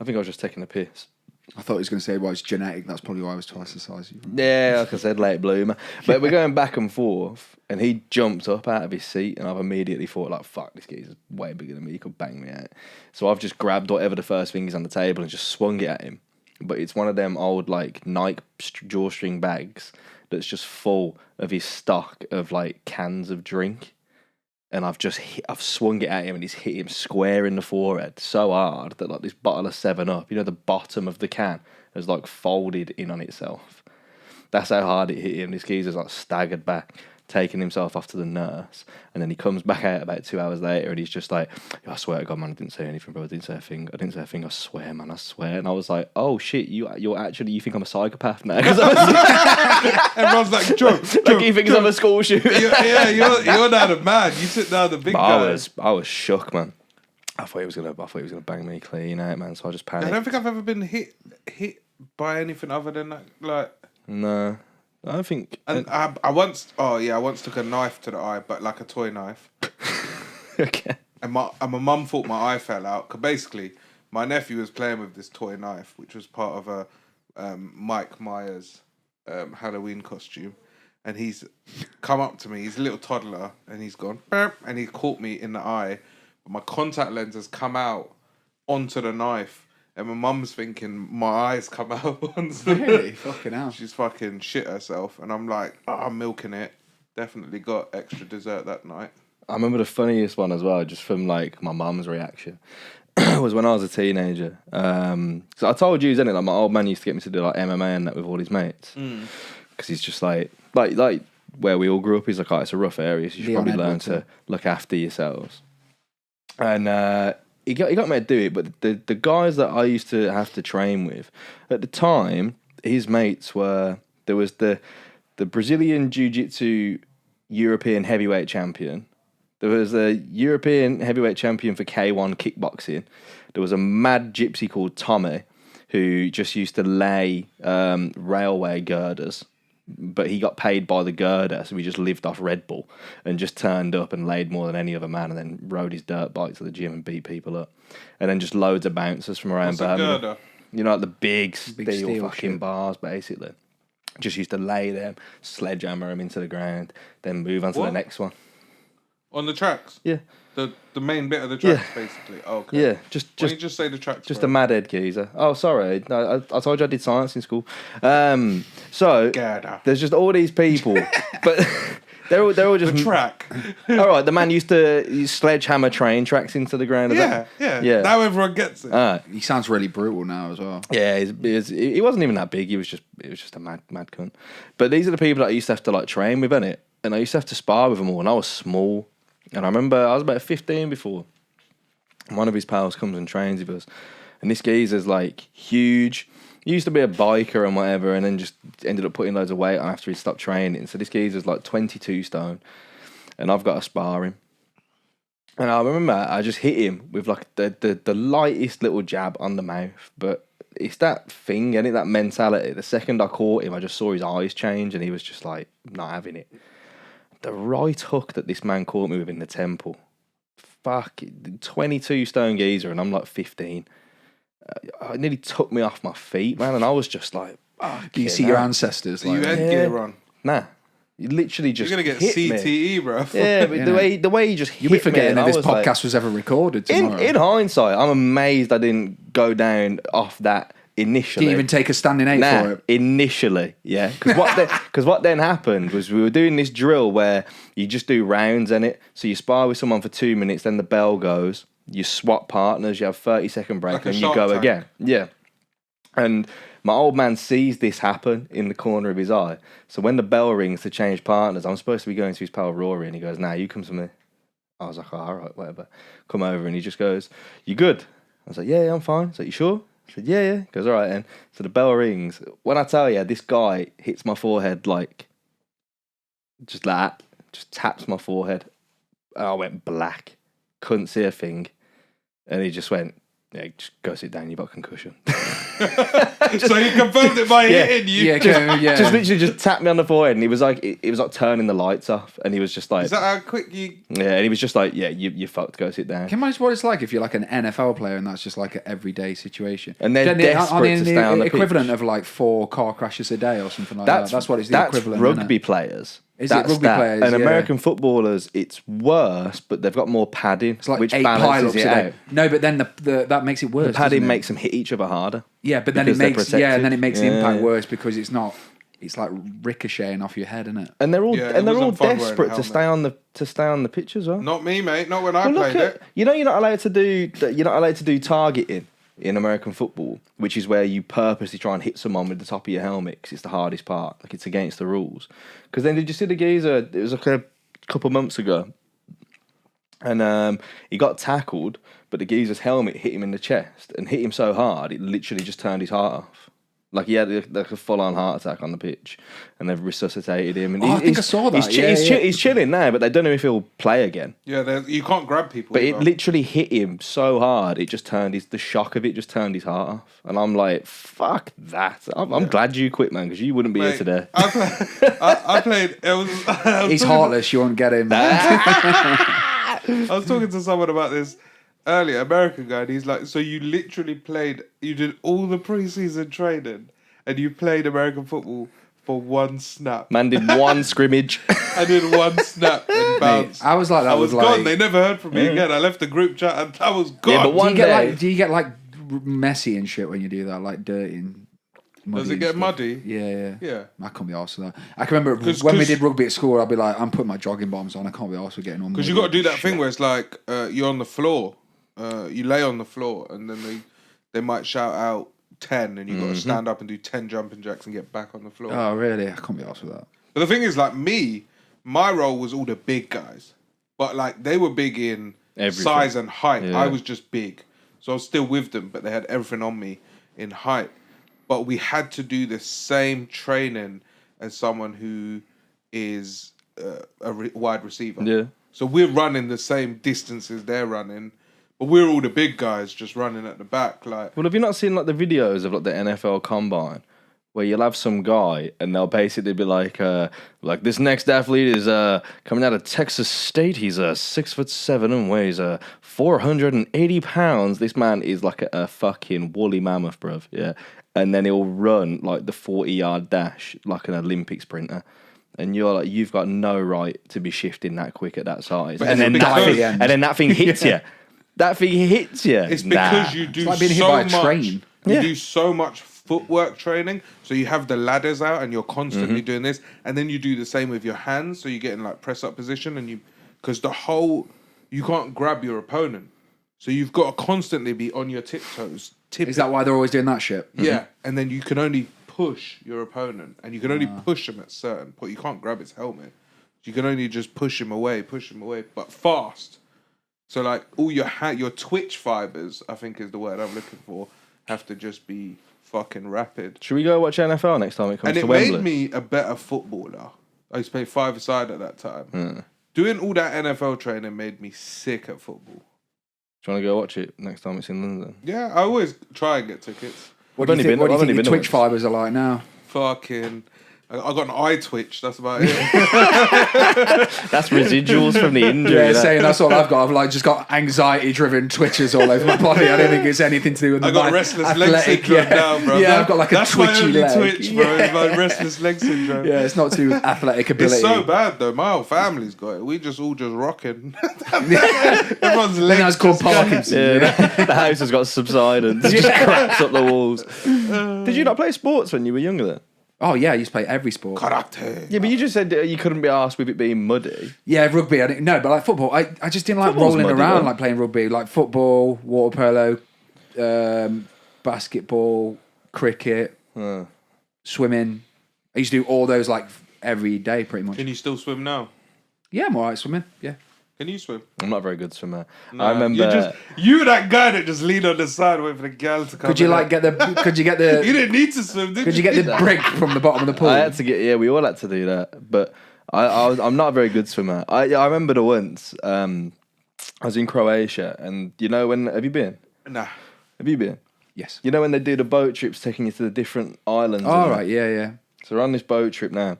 Speaker 2: I think I was just taking a piss.
Speaker 4: I thought he was going to say, well, it's genetic. That's probably why I was twice the size of you.
Speaker 2: Yeah, like I said, late bloomer. But we're going back and forth, and he jumped up out of his seat, and I've immediately thought, like, fuck, this guy's way bigger than me. He could bang me out. So I've just grabbed whatever the first thing is on the table and just swung it at him. But it's one of them old, like, Nike drawstring bags that's just full of his stock of, like, cans of drink. And I've swung it at him, and it's hit him square in the forehead so hard that like this bottle of 7-Up, you know, the bottom of the can has like folded in on itself. That's how hard it hit him. This geezer's like staggered back, taking himself off to the nurse, and then he comes back out about 2 hours later, and he's just like, I swear to God, man, I didn't say anything, bro. I didn't say a thing. I swear, man, I swear. And I was like, oh shit, you think I'm a psychopath now? Because
Speaker 1: Everyone's like, Joe,
Speaker 2: like he thinks I'm a school shooter.
Speaker 1: you're now the man. You sit down the big guy.
Speaker 2: I was shook, man. I thought he was gonna bang me clean out, man. So I just
Speaker 1: I
Speaker 2: panicked.
Speaker 1: don't think I've ever been hit by anything other than that. Like,
Speaker 2: No, I don't think.
Speaker 1: and I once took a knife to the eye, but like a toy knife.
Speaker 2: Okay.
Speaker 1: And my mum thought my eye fell out. Cause basically, my nephew was playing with this toy knife, which was part of a Mike Myers Halloween costume. and he's come up to me. He's a little toddler, and he's gone, "Burp," and he caught me in the eye. But my contact lens has come out onto the knife, and my mum's thinking my eyes come out onto
Speaker 4: Really? Fucking hell.
Speaker 1: She's fucking shit herself, and I'm like, I'm milking it. Definitely got extra dessert that night.
Speaker 2: I remember the funniest one as well, just from like my mum's reaction, was when I was a teenager. So I told you, didn't it? Like my old man used to get me to do like MMA and that with all his mates, because he's just like where we all grew up. He's like, oh, it's a rough area, so you should probably learn to look after yourselves. And he got me to do it, but the guys that I used to have to train with at the time, his mates were, there was the Brazilian Jiu-Jitsu European heavyweight champion. There was a European heavyweight champion for K1 kickboxing. There was a mad gypsy called Tommy who just used to lay railway girders, but he got paid by the girder, so he just lived off Red Bull and just turned up and laid more than any other man, and then rode his dirt bike to the gym and beat people up. And then just loads of bouncers from around Birmingham.
Speaker 1: Girder?
Speaker 2: You know, like the big steel fucking
Speaker 4: shit.
Speaker 2: bars, basically. Just used to lay them, sledgehammer them into the ground, then move on to the next one.
Speaker 1: On the tracks?
Speaker 2: Yeah.
Speaker 1: The main bit of the tracks, basically. Oh, okay.
Speaker 2: Yeah,
Speaker 1: Why don't you just say the tracks?
Speaker 2: just
Speaker 1: bro?
Speaker 2: a mad head geezer. Oh, sorry. No, I told you I did science in school. So
Speaker 1: Girder.
Speaker 2: there's just all these people, but they're all just
Speaker 1: The track.
Speaker 2: All right, the man used to use sledgehammer train tracks into the ground.
Speaker 1: Yeah.
Speaker 2: Yeah.
Speaker 1: Now everyone gets it.
Speaker 4: He sounds really brutal now as well.
Speaker 2: Yeah, he wasn't even that big. It was just a mad cunt. But these are the people that I used to have to like train with, innit? And I used to have to spar with them all. And I was small. And I remember I was about 15 before. And one of his pals comes and trains with us. And this geezer's like huge. He used to be a biker and whatever, and then just ended up putting loads of weight on after he stopped training. So this geezer's like 22 stone. And I've got to spar him. And I remember I just hit him with like the lightest little jab on the mouth. But it's that thing, isn't it? That mentality. The second I caught him, I just saw his eyes change, and he was just like not having it. The right hook that this man caught me with in the temple. Fuck, 22 stone geezer, and I'm like 15. It nearly took me off my feet, man, and I was just like,
Speaker 4: Do you see your ancestors?
Speaker 1: You
Speaker 4: Like,
Speaker 1: headgear on.
Speaker 2: nah. You literally just
Speaker 1: You're going to
Speaker 2: hit
Speaker 1: get
Speaker 2: me.
Speaker 1: CTE, bro.
Speaker 2: Yeah, but the way he just hit
Speaker 4: you'll be forgetting
Speaker 2: me,
Speaker 4: that this
Speaker 2: I was like-
Speaker 4: podcast was ever recorded tomorrow.
Speaker 2: in hindsight, I'm amazed I didn't go down off that initially.
Speaker 4: Didn't even take a standing eight for it.
Speaker 2: Initially, yeah. Because what then happened was we were doing this drill where you just do rounds in it. So you spar with someone for 2 minutes, then the bell goes. You swap partners. You have 30-second break,
Speaker 1: Like a
Speaker 2: and you
Speaker 1: Shark
Speaker 2: go
Speaker 1: Tank.
Speaker 2: again. Yeah. And my old man sees this happen in the corner of his eye. So when the bell rings to change partners, I'm supposed to be going to his pal Rory, and he goes, "Nah, you come to me." I was like, oh, all right, whatever. Come over, and he just goes, "You good?" I was like, yeah, I'm fine. He's like, "You sure?" I said, yeah. He goes, all right then. So the bell rings. When I tell you, this guy hits my forehead like, just that, just taps my forehead. And I went black. Couldn't see a thing. And he just went, yeah, just go sit down, you've got a concussion.
Speaker 1: So he confirmed it by hitting you.
Speaker 4: Yeah,
Speaker 2: Just literally just tapped me on the forehead, and he was like, it was like turning the lights off, and he was just like,
Speaker 1: Is that how quick you...
Speaker 2: yeah, and he was just like, yeah, you fucked, go sit down.
Speaker 4: Can you imagine what it's like if you're like an NFL player and that's just like an everyday situation?
Speaker 2: And they're
Speaker 4: Then
Speaker 2: desperate
Speaker 4: aren't
Speaker 2: to
Speaker 4: they
Speaker 2: stay on the
Speaker 4: equivalent
Speaker 2: pitch?
Speaker 4: of like 4 car crashes a day or something like that. That's what it's the
Speaker 2: that's
Speaker 4: equivalent.
Speaker 2: rugby
Speaker 4: innit?
Speaker 2: players.
Speaker 4: Is it rugby players?
Speaker 2: And
Speaker 4: Yeah.
Speaker 2: American footballers, it's worse, but they've got more padding,
Speaker 4: It's like
Speaker 2: which
Speaker 4: 8
Speaker 2: balances
Speaker 4: pile-ups
Speaker 2: it
Speaker 4: a day.
Speaker 2: out.
Speaker 4: No, but then that makes it worse.
Speaker 2: The padding
Speaker 4: doesn't it?
Speaker 2: makes them hit each other harder.
Speaker 4: Yeah, but then it
Speaker 2: because they're
Speaker 4: makes
Speaker 2: protected.
Speaker 4: and then it makes the
Speaker 2: Yeah.
Speaker 4: impact worse because it's not. It's like ricocheting off your head, isn't it?
Speaker 2: And they're all
Speaker 1: Yeah, it wasn't fun wearing a
Speaker 2: desperate to
Speaker 1: helmet.
Speaker 2: stay on the pitch as well.
Speaker 1: Not me, mate. Not when I
Speaker 2: Well,
Speaker 1: played it.
Speaker 2: you know you're not allowed to do targeting in American football, which is where you purposely try and hit someone with the top of your helmet because it's the hardest part. Like, it's against the rules. Because then did you see the geezer? It was like a couple months ago, and he got tackled, but the geezer's helmet hit him in the chest and hit him so hard it literally just turned his heart off. Like, he had like a full-on heart attack on the pitch, and they've resuscitated him. And
Speaker 4: I think I saw that.
Speaker 2: He's chilling now, but they don't know if he'll play again.
Speaker 1: Yeah, you can't grab people.
Speaker 2: But
Speaker 1: as
Speaker 2: it
Speaker 1: well.
Speaker 2: literally hit him so hard, it just turned the shock of it just turned his heart off. And I'm like, fuck that. I'm glad you quit, man, because you wouldn't be here
Speaker 1: Mate,
Speaker 2: today.
Speaker 1: I played. It was.
Speaker 4: He's heartless. You won't get him.
Speaker 1: I was talking to someone about this earlier, American guy, and he's like, so you literally you did all the preseason training, and you played American football for one snap.
Speaker 2: Man did one scrimmage.
Speaker 1: I did one snap and bounced.
Speaker 4: I was like, that
Speaker 1: I was
Speaker 4: like,
Speaker 1: gone. They never heard from me again. I left the group chat and I was gone.
Speaker 2: Yeah, but one day...
Speaker 4: do you get like messy and shit when you do that, like dirty and muddy?
Speaker 1: Does it get muddy?
Speaker 4: Yeah. I can't be arsed with that. I can remember when we did rugby at school, I'd be like, I'm putting my jogging bottoms on. I can't be arsed with getting on.
Speaker 1: Because you got to do that thing where it's like you're on the floor. You lay on the floor and then they might shout out 10 and you got to stand up and do 10 jumping jacks and get back on the floor.
Speaker 4: Oh, really? I can't be arsed with that.
Speaker 1: But the thing is, like my role was all the big guys. But like they were big in size and height.
Speaker 2: Yeah.
Speaker 1: I was just big. So I was still with them, but they had everything on me in height. But we had to do the same training as someone who is wide receiver.
Speaker 2: Yeah.
Speaker 1: So we're running the same distances they're running, but we're all the big guys just running at the back. Like,
Speaker 2: Well, have you not seen like the videos of like the NFL Combine where you'll have some guy and they'll basically be like this next athlete is coming out of Texas State. He's 6'7" and weighs 480 pounds. This man is like a fucking woolly mammoth, bruv. Yeah, and then he'll run like the 40-yard dash like an Olympic sprinter. And you're like, you've got no right to be shifting that quick at that size.
Speaker 1: But
Speaker 2: And then that thing hits you. That thing hits you.
Speaker 1: it's because you do
Speaker 4: It's like being hit
Speaker 1: so
Speaker 4: by a
Speaker 1: much.
Speaker 4: train.
Speaker 1: You
Speaker 2: Yeah.
Speaker 1: do so much footwork training, so you have the ladders out and you're constantly doing this, and then you do the same with your hands, so you get in like press up position, and because you can't grab your opponent, so you've got to constantly be on your tiptoes.
Speaker 4: Is that why they're always doing that shit?
Speaker 1: Yeah, and then you can only push your opponent, and you can only push him at certain point. You can't grab his helmet. You can only just push him away, but fast. So like all your twitch fibers, I think is the word I'm looking for, have to just be fucking rapid.
Speaker 2: Should we go watch NFL next time it comes
Speaker 1: And
Speaker 2: to
Speaker 1: it
Speaker 2: Wembley?
Speaker 1: made me a better footballer. I used to play 5-a-side at that time. Doing all that NFL training made me sick at football.
Speaker 2: Do you want to go watch it next time it's in London?
Speaker 1: Yeah, I always try and get tickets.
Speaker 4: What do you think your Twitch fibers are like now?
Speaker 1: Fucking... I got an eye twitch, that's about it.
Speaker 2: That's residuals from the injury.
Speaker 4: Yeah,
Speaker 2: that.
Speaker 4: saying that's all I've got. I've like just got anxiety-driven twitches all over my body. I don't think it's anything to do with
Speaker 1: I got restless leg syndrome now, bro.
Speaker 4: Yeah, I've got like a
Speaker 1: that's
Speaker 4: twitchy
Speaker 1: my only
Speaker 4: leg.
Speaker 1: twitch, bro. It's my restless leg syndrome.
Speaker 4: Yeah, it's not to do with athletic ability.
Speaker 1: It's so bad though. My whole family's got it. We just all just rocking. Everyone's legs.
Speaker 4: That's called Parkinson's.
Speaker 2: Yeah, the house has got subsidence. Just cracks up the walls. Did you not play sports when you were younger then?
Speaker 4: Oh yeah, I used to play every sport.
Speaker 1: Karate.
Speaker 2: Yeah, but you just said you couldn't be asked with it being muddy.
Speaker 4: Yeah, rugby. No, but like football, I just didn't like
Speaker 2: Football's
Speaker 4: rolling
Speaker 2: muddy,
Speaker 4: around
Speaker 2: though.
Speaker 4: like playing rugby. Like football, water polo, basketball, cricket, swimming. I used to do all those like every day pretty much.
Speaker 1: Can you still swim now?
Speaker 4: Yeah, I'm alright swimming. Yeah.
Speaker 1: Can you swim?
Speaker 2: I'm not a very good swimmer.
Speaker 1: Nah,
Speaker 2: I remember.
Speaker 1: You that guy that just leaned on the side waiting for the gal to come.
Speaker 4: Could you
Speaker 1: in.
Speaker 4: like get the? Could you get
Speaker 1: You
Speaker 4: the?
Speaker 1: didn't need to swim, did
Speaker 4: Could you get the brick from the bottom of the pool?
Speaker 2: I had to get. Yeah, we all had to do that. But I'm not a very good swimmer. I remember once. I was in Croatia, and you know when? Have you been?
Speaker 1: Nah.
Speaker 2: Have you been?
Speaker 4: Yes.
Speaker 2: You know when they do the boat trips, taking you to the different islands.
Speaker 4: All
Speaker 2: and
Speaker 4: right. Yeah. Yeah.
Speaker 2: So we're on this boat trip now,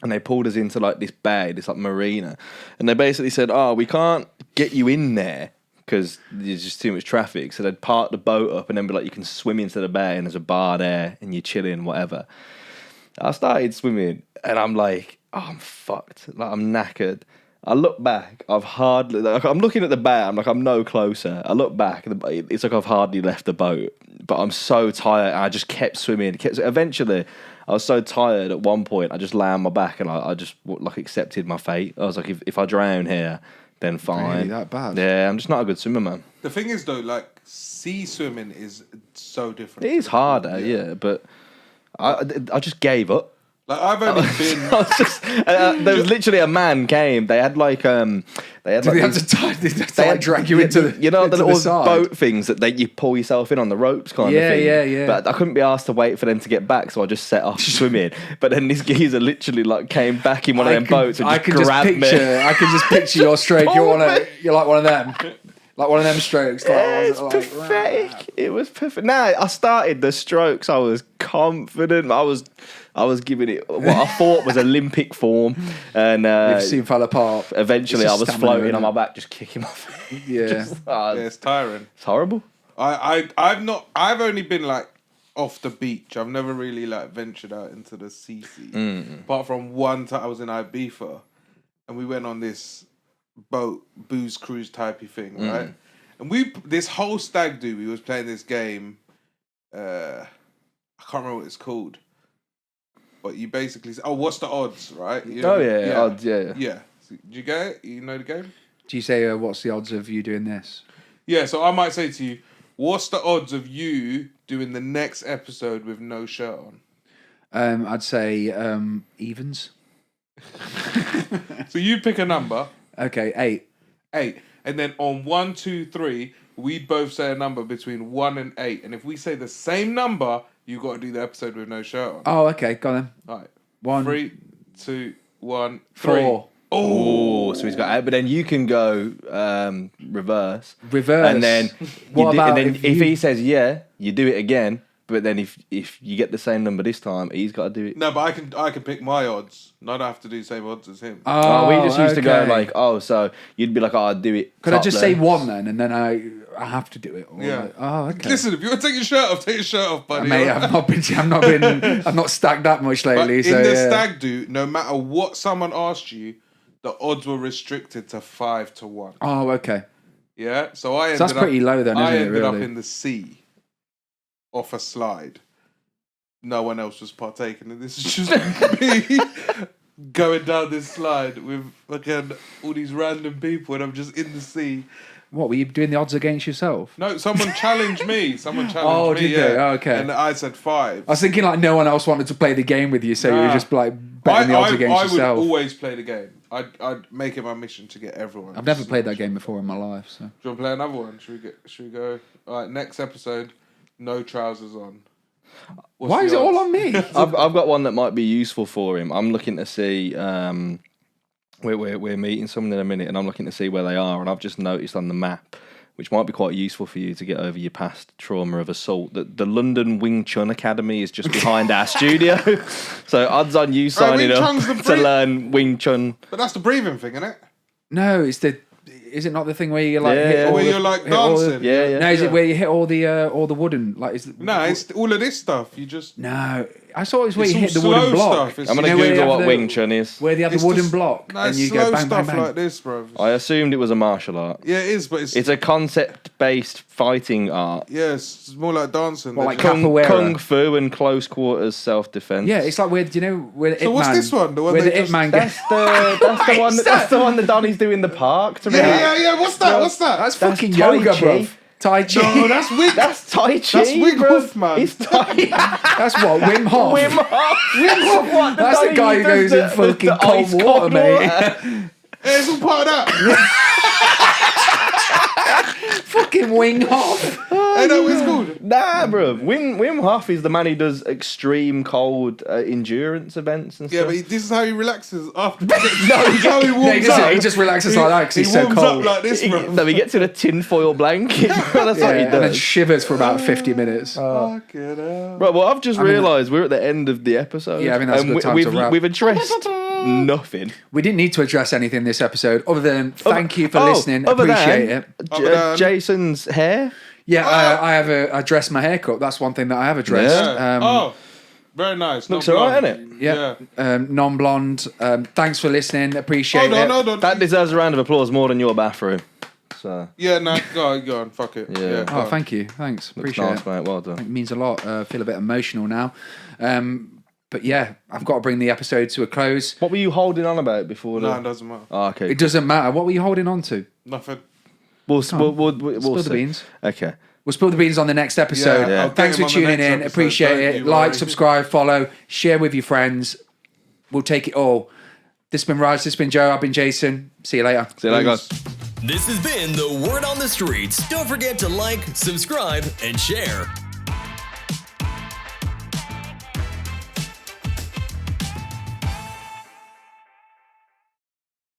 Speaker 2: and they pulled us into like this bay, this like marina, and they basically said, "Oh, we can't get you in there because there's just too much traffic." So they'd park the boat up and then be like, "You can swim into the bay, and there's a bar there, and you're chilling, whatever." I started swimming, and I'm like, "Oh, I'm fucked. Like I'm knackered." I look back, I'm looking at the bay, I'm like, I'm no closer. I look back, it's like I've hardly left the boat, but I'm so tired, and I just kept swimming. Eventually, I was so tired at one point, I just lay on my back, and I just like accepted my fate. I was like, if I drown here, then fine.
Speaker 4: Really, that bad?
Speaker 2: Yeah, I'm just not a good swimmer, man.
Speaker 1: The thing is though, like sea swimming is so different.
Speaker 2: It is harder, yeah, but I just gave up.
Speaker 1: Like I've only been.
Speaker 2: I was just, there was literally a man came. They had like
Speaker 4: Did they have to like drag you into the?
Speaker 2: You know
Speaker 4: into
Speaker 2: the little
Speaker 4: side?
Speaker 2: boat things that you pull yourself in on the ropes kind of thing.
Speaker 4: Yeah.
Speaker 2: But I couldn't be asked to wait for them to get back, so I just set off swimming. But then this geezer literally like came back in one of them boats and just grabbed me.
Speaker 4: I can just picture your stroke. You're like one of them. Like one of them strokes. Like,
Speaker 2: It's pathetic. It was perfect. Nah, I started the strokes. I was confident. I was giving it what I thought was Olympic form, and
Speaker 4: You've seen fell apart.
Speaker 2: Eventually,
Speaker 4: It's
Speaker 2: I
Speaker 4: just
Speaker 2: was
Speaker 4: stamina,
Speaker 2: floating on
Speaker 4: innit?
Speaker 2: my back, just kicking my feet.
Speaker 4: Yeah.
Speaker 2: Just,
Speaker 1: Yeah, it's tiring.
Speaker 2: it's horrible.
Speaker 1: I've only been like off the beach. I've never really like ventured out into the sea. Apart from one time I was in Ibiza, and we went on this boat booze cruise typey thing, right? And this whole stag do, we was playing this game. I can't remember what it's called, but you basically say, what's the odds, right?
Speaker 2: Odds, yeah.
Speaker 1: So, do you get it? You know the game?
Speaker 4: Do you say, what's the odds of you doing this?
Speaker 1: Yeah, so I might say to you, what's the odds of you doing the next episode with no shirt on?
Speaker 4: I'd say evens.
Speaker 1: So you pick a number.
Speaker 4: Okay, 8.
Speaker 1: 8. And then on 1, 2, 3, we both say a number between 1 and 8. And if we say the same number, you got to do the episode with no shirt on.
Speaker 4: Oh, okay, go on then.
Speaker 1: All right.
Speaker 4: 1,
Speaker 1: 3, 2, 1, 3.
Speaker 4: 4.
Speaker 2: Oh, so he's got 8, but then you can go reverse.
Speaker 4: Reverse.
Speaker 2: And then, if he says yeah, you do it again. But then if you get the same number this time, he's got to do it.
Speaker 1: No, but I can pick my odds. And I don't have to do the same odds as him.
Speaker 2: Oh, we just used to go like, so you'd be like, I'd do it.
Speaker 4: Could I just say 1 then, and then I have to do it? Or
Speaker 1: Yeah.
Speaker 4: Like, oh, okay.
Speaker 1: Listen, if you want to take your shirt off, take your shirt off, buddy.
Speaker 4: Mate, I've not stacked that much lately.
Speaker 1: But
Speaker 4: So
Speaker 1: in the
Speaker 4: yeah.
Speaker 1: stag do, no matter what someone asked you, the odds were restricted to 5 to 1.
Speaker 4: Oh, okay.
Speaker 1: Yeah, so I ended
Speaker 4: that's pretty low then, isn't
Speaker 1: I
Speaker 4: it,
Speaker 1: ended up
Speaker 4: really?
Speaker 1: in the sea, off a slide. No one else was partaking, and this is just me going down this slide with fucking all these random people, and I'm just in the sea.
Speaker 4: What, were you doing the odds against yourself?
Speaker 1: No, someone challenged me. Someone challenged
Speaker 4: Oh,
Speaker 1: me.
Speaker 4: did
Speaker 1: Yeah.
Speaker 4: they? Oh, okay.
Speaker 1: And I said 5.
Speaker 4: I was thinking like no one else wanted to play the game with you, so you were
Speaker 1: Nah.
Speaker 4: just like betting the odds against
Speaker 1: I
Speaker 4: yourself.
Speaker 1: would always play the game. I'd make it my mission to get everyone.
Speaker 4: I've never played that game before in my life. So
Speaker 1: Do you want to play another one? Should we go? All right, next episode, no trousers on. What's
Speaker 4: why
Speaker 1: the
Speaker 4: is it all
Speaker 1: odds?
Speaker 4: on me?
Speaker 2: I've got one that might be useful for him. I'm looking to see. We're meeting someone in a minute, and I'm looking to see where they are. And I've just noticed on the map, which might be quite useful for you to get over your past trauma of assault, that the London Wing Chun Academy is just behind our studio. So odds on you signing
Speaker 1: Wing
Speaker 2: up
Speaker 1: Chun's the
Speaker 2: to learn Wing Chun.
Speaker 1: But that's the breathing thing, isn't it?
Speaker 4: No, is it not the thing where you like hit
Speaker 2: Yeah.
Speaker 4: all
Speaker 1: Where
Speaker 4: the,
Speaker 1: you're like
Speaker 4: hit all the-
Speaker 1: dancing.
Speaker 2: Yeah.
Speaker 4: No, is it where you hit all the wooden like?
Speaker 1: No, it's all of this stuff. You just
Speaker 4: No, I saw it was where
Speaker 1: It's
Speaker 4: you
Speaker 1: all
Speaker 4: hit the wooden
Speaker 1: slow
Speaker 4: block.
Speaker 1: stuff. It's-
Speaker 2: I'm
Speaker 4: You
Speaker 2: going
Speaker 4: know
Speaker 2: to
Speaker 4: where you
Speaker 2: Google
Speaker 4: have
Speaker 2: what
Speaker 4: the-
Speaker 2: Wing Chun is.
Speaker 4: Where they have
Speaker 1: It's
Speaker 4: the wooden
Speaker 1: just-
Speaker 4: block,
Speaker 1: no,
Speaker 4: and
Speaker 1: it's
Speaker 4: you
Speaker 1: slow
Speaker 4: go bang,
Speaker 1: stuff
Speaker 4: bang, bang.
Speaker 1: like this, bro.
Speaker 2: I assumed it was a martial art.
Speaker 1: Yeah, it is, but
Speaker 2: It's a concept-based fighting art.
Speaker 1: it's more like dancing.
Speaker 4: Well,
Speaker 1: They
Speaker 4: like
Speaker 1: just-
Speaker 4: capoeira.
Speaker 2: Kung fu and close quarters self-defense.
Speaker 4: Yeah, it's like where do you know where the
Speaker 1: So
Speaker 4: Ip
Speaker 1: what's
Speaker 4: Man,
Speaker 1: this one? The one
Speaker 4: where
Speaker 1: they
Speaker 4: the Ip
Speaker 1: just-
Speaker 4: Man
Speaker 2: That's
Speaker 4: gets.
Speaker 2: the one. That's the one that Donnie's doing in the park. To me.
Speaker 1: yeah. What's that? What's that?
Speaker 4: That's fucking
Speaker 2: Tai
Speaker 4: yoga,
Speaker 2: Chi.
Speaker 4: bro. Tai Chi.
Speaker 1: No, that's wig.
Speaker 2: That's Tai Chi.
Speaker 1: That's Wim
Speaker 2: bro.
Speaker 1: Hof, man.
Speaker 2: It's Tai
Speaker 4: That's what Wim Hof.
Speaker 2: Wim Hof. What,
Speaker 4: That's the guy who goes in fucking cold water, mate.
Speaker 1: Yeah, it's all part of that.
Speaker 4: Fucking Wing Hof.
Speaker 1: Hey, no, it's called.
Speaker 2: Nah, bro. Wim Hof is the man who does extreme cold endurance events and
Speaker 1: Yeah,
Speaker 2: stuff.
Speaker 1: but this is how he relaxes after.
Speaker 4: No,
Speaker 1: how he warms
Speaker 4: he doesn't.
Speaker 1: up.
Speaker 4: He just relaxes like that because he's so
Speaker 1: warms
Speaker 4: cold.
Speaker 1: up like this, bro.
Speaker 2: No, he gets in a tinfoil blanket. That's what
Speaker 4: Yeah,
Speaker 2: he
Speaker 4: and then
Speaker 2: does.
Speaker 4: shivers for about 50 minutes.
Speaker 1: Fucking hell.
Speaker 2: Right, well, I've just realised we're at the end of the episode.
Speaker 4: Yeah, I think that's a good time
Speaker 2: we've,
Speaker 4: to wrap.
Speaker 2: We've addressed nothing.
Speaker 4: We didn't need to address anything this episode other than thank you for listening.
Speaker 2: other
Speaker 4: Appreciate
Speaker 2: than,
Speaker 4: it.
Speaker 1: Other than-
Speaker 2: Jason's hair.
Speaker 4: Yeah, I have addressed my haircut. That's one thing that I have addressed.
Speaker 1: Yeah. Very nice.
Speaker 2: Looks
Speaker 1: Not
Speaker 2: alright,
Speaker 1: blonde.
Speaker 2: innit?
Speaker 4: Yeah, non-blonde. Thanks for listening. Appreciate it.
Speaker 1: Hold on.
Speaker 2: That deserves a round of applause more than your bathroom. So,
Speaker 1: Yeah, no, go on. Fuck it.
Speaker 2: Yeah.
Speaker 1: go
Speaker 4: Oh,
Speaker 1: on.
Speaker 4: thank you. Thanks.
Speaker 2: looks
Speaker 4: Appreciate
Speaker 2: nice,
Speaker 4: it.
Speaker 2: mate. Well done.
Speaker 4: It means a lot. I feel a bit emotional now. But yeah, I've got to bring the episode to a close.
Speaker 2: What were you holding on about before?
Speaker 1: No, it doesn't matter.
Speaker 2: Oh, okay.
Speaker 4: It doesn't matter. What were you holding on to?
Speaker 1: Nothing.
Speaker 2: We'll
Speaker 4: Spill the
Speaker 2: see.
Speaker 4: beans.
Speaker 2: Okay.
Speaker 4: We'll spill the beans on the next episode.
Speaker 1: Yeah, I'll
Speaker 4: Thanks for
Speaker 1: get him on the
Speaker 4: tuning
Speaker 1: next
Speaker 4: in.
Speaker 1: episode,
Speaker 4: Appreciate
Speaker 1: don't
Speaker 4: it.
Speaker 1: you
Speaker 4: Like,
Speaker 1: worry.
Speaker 4: subscribe, follow, share with your friends. We'll take it all. This has been Raj. This has been Joe. I've been Jason. See you later.
Speaker 2: See you later, guys.
Speaker 3: This has been the Word on the Streets. Don't forget to like, subscribe, and share.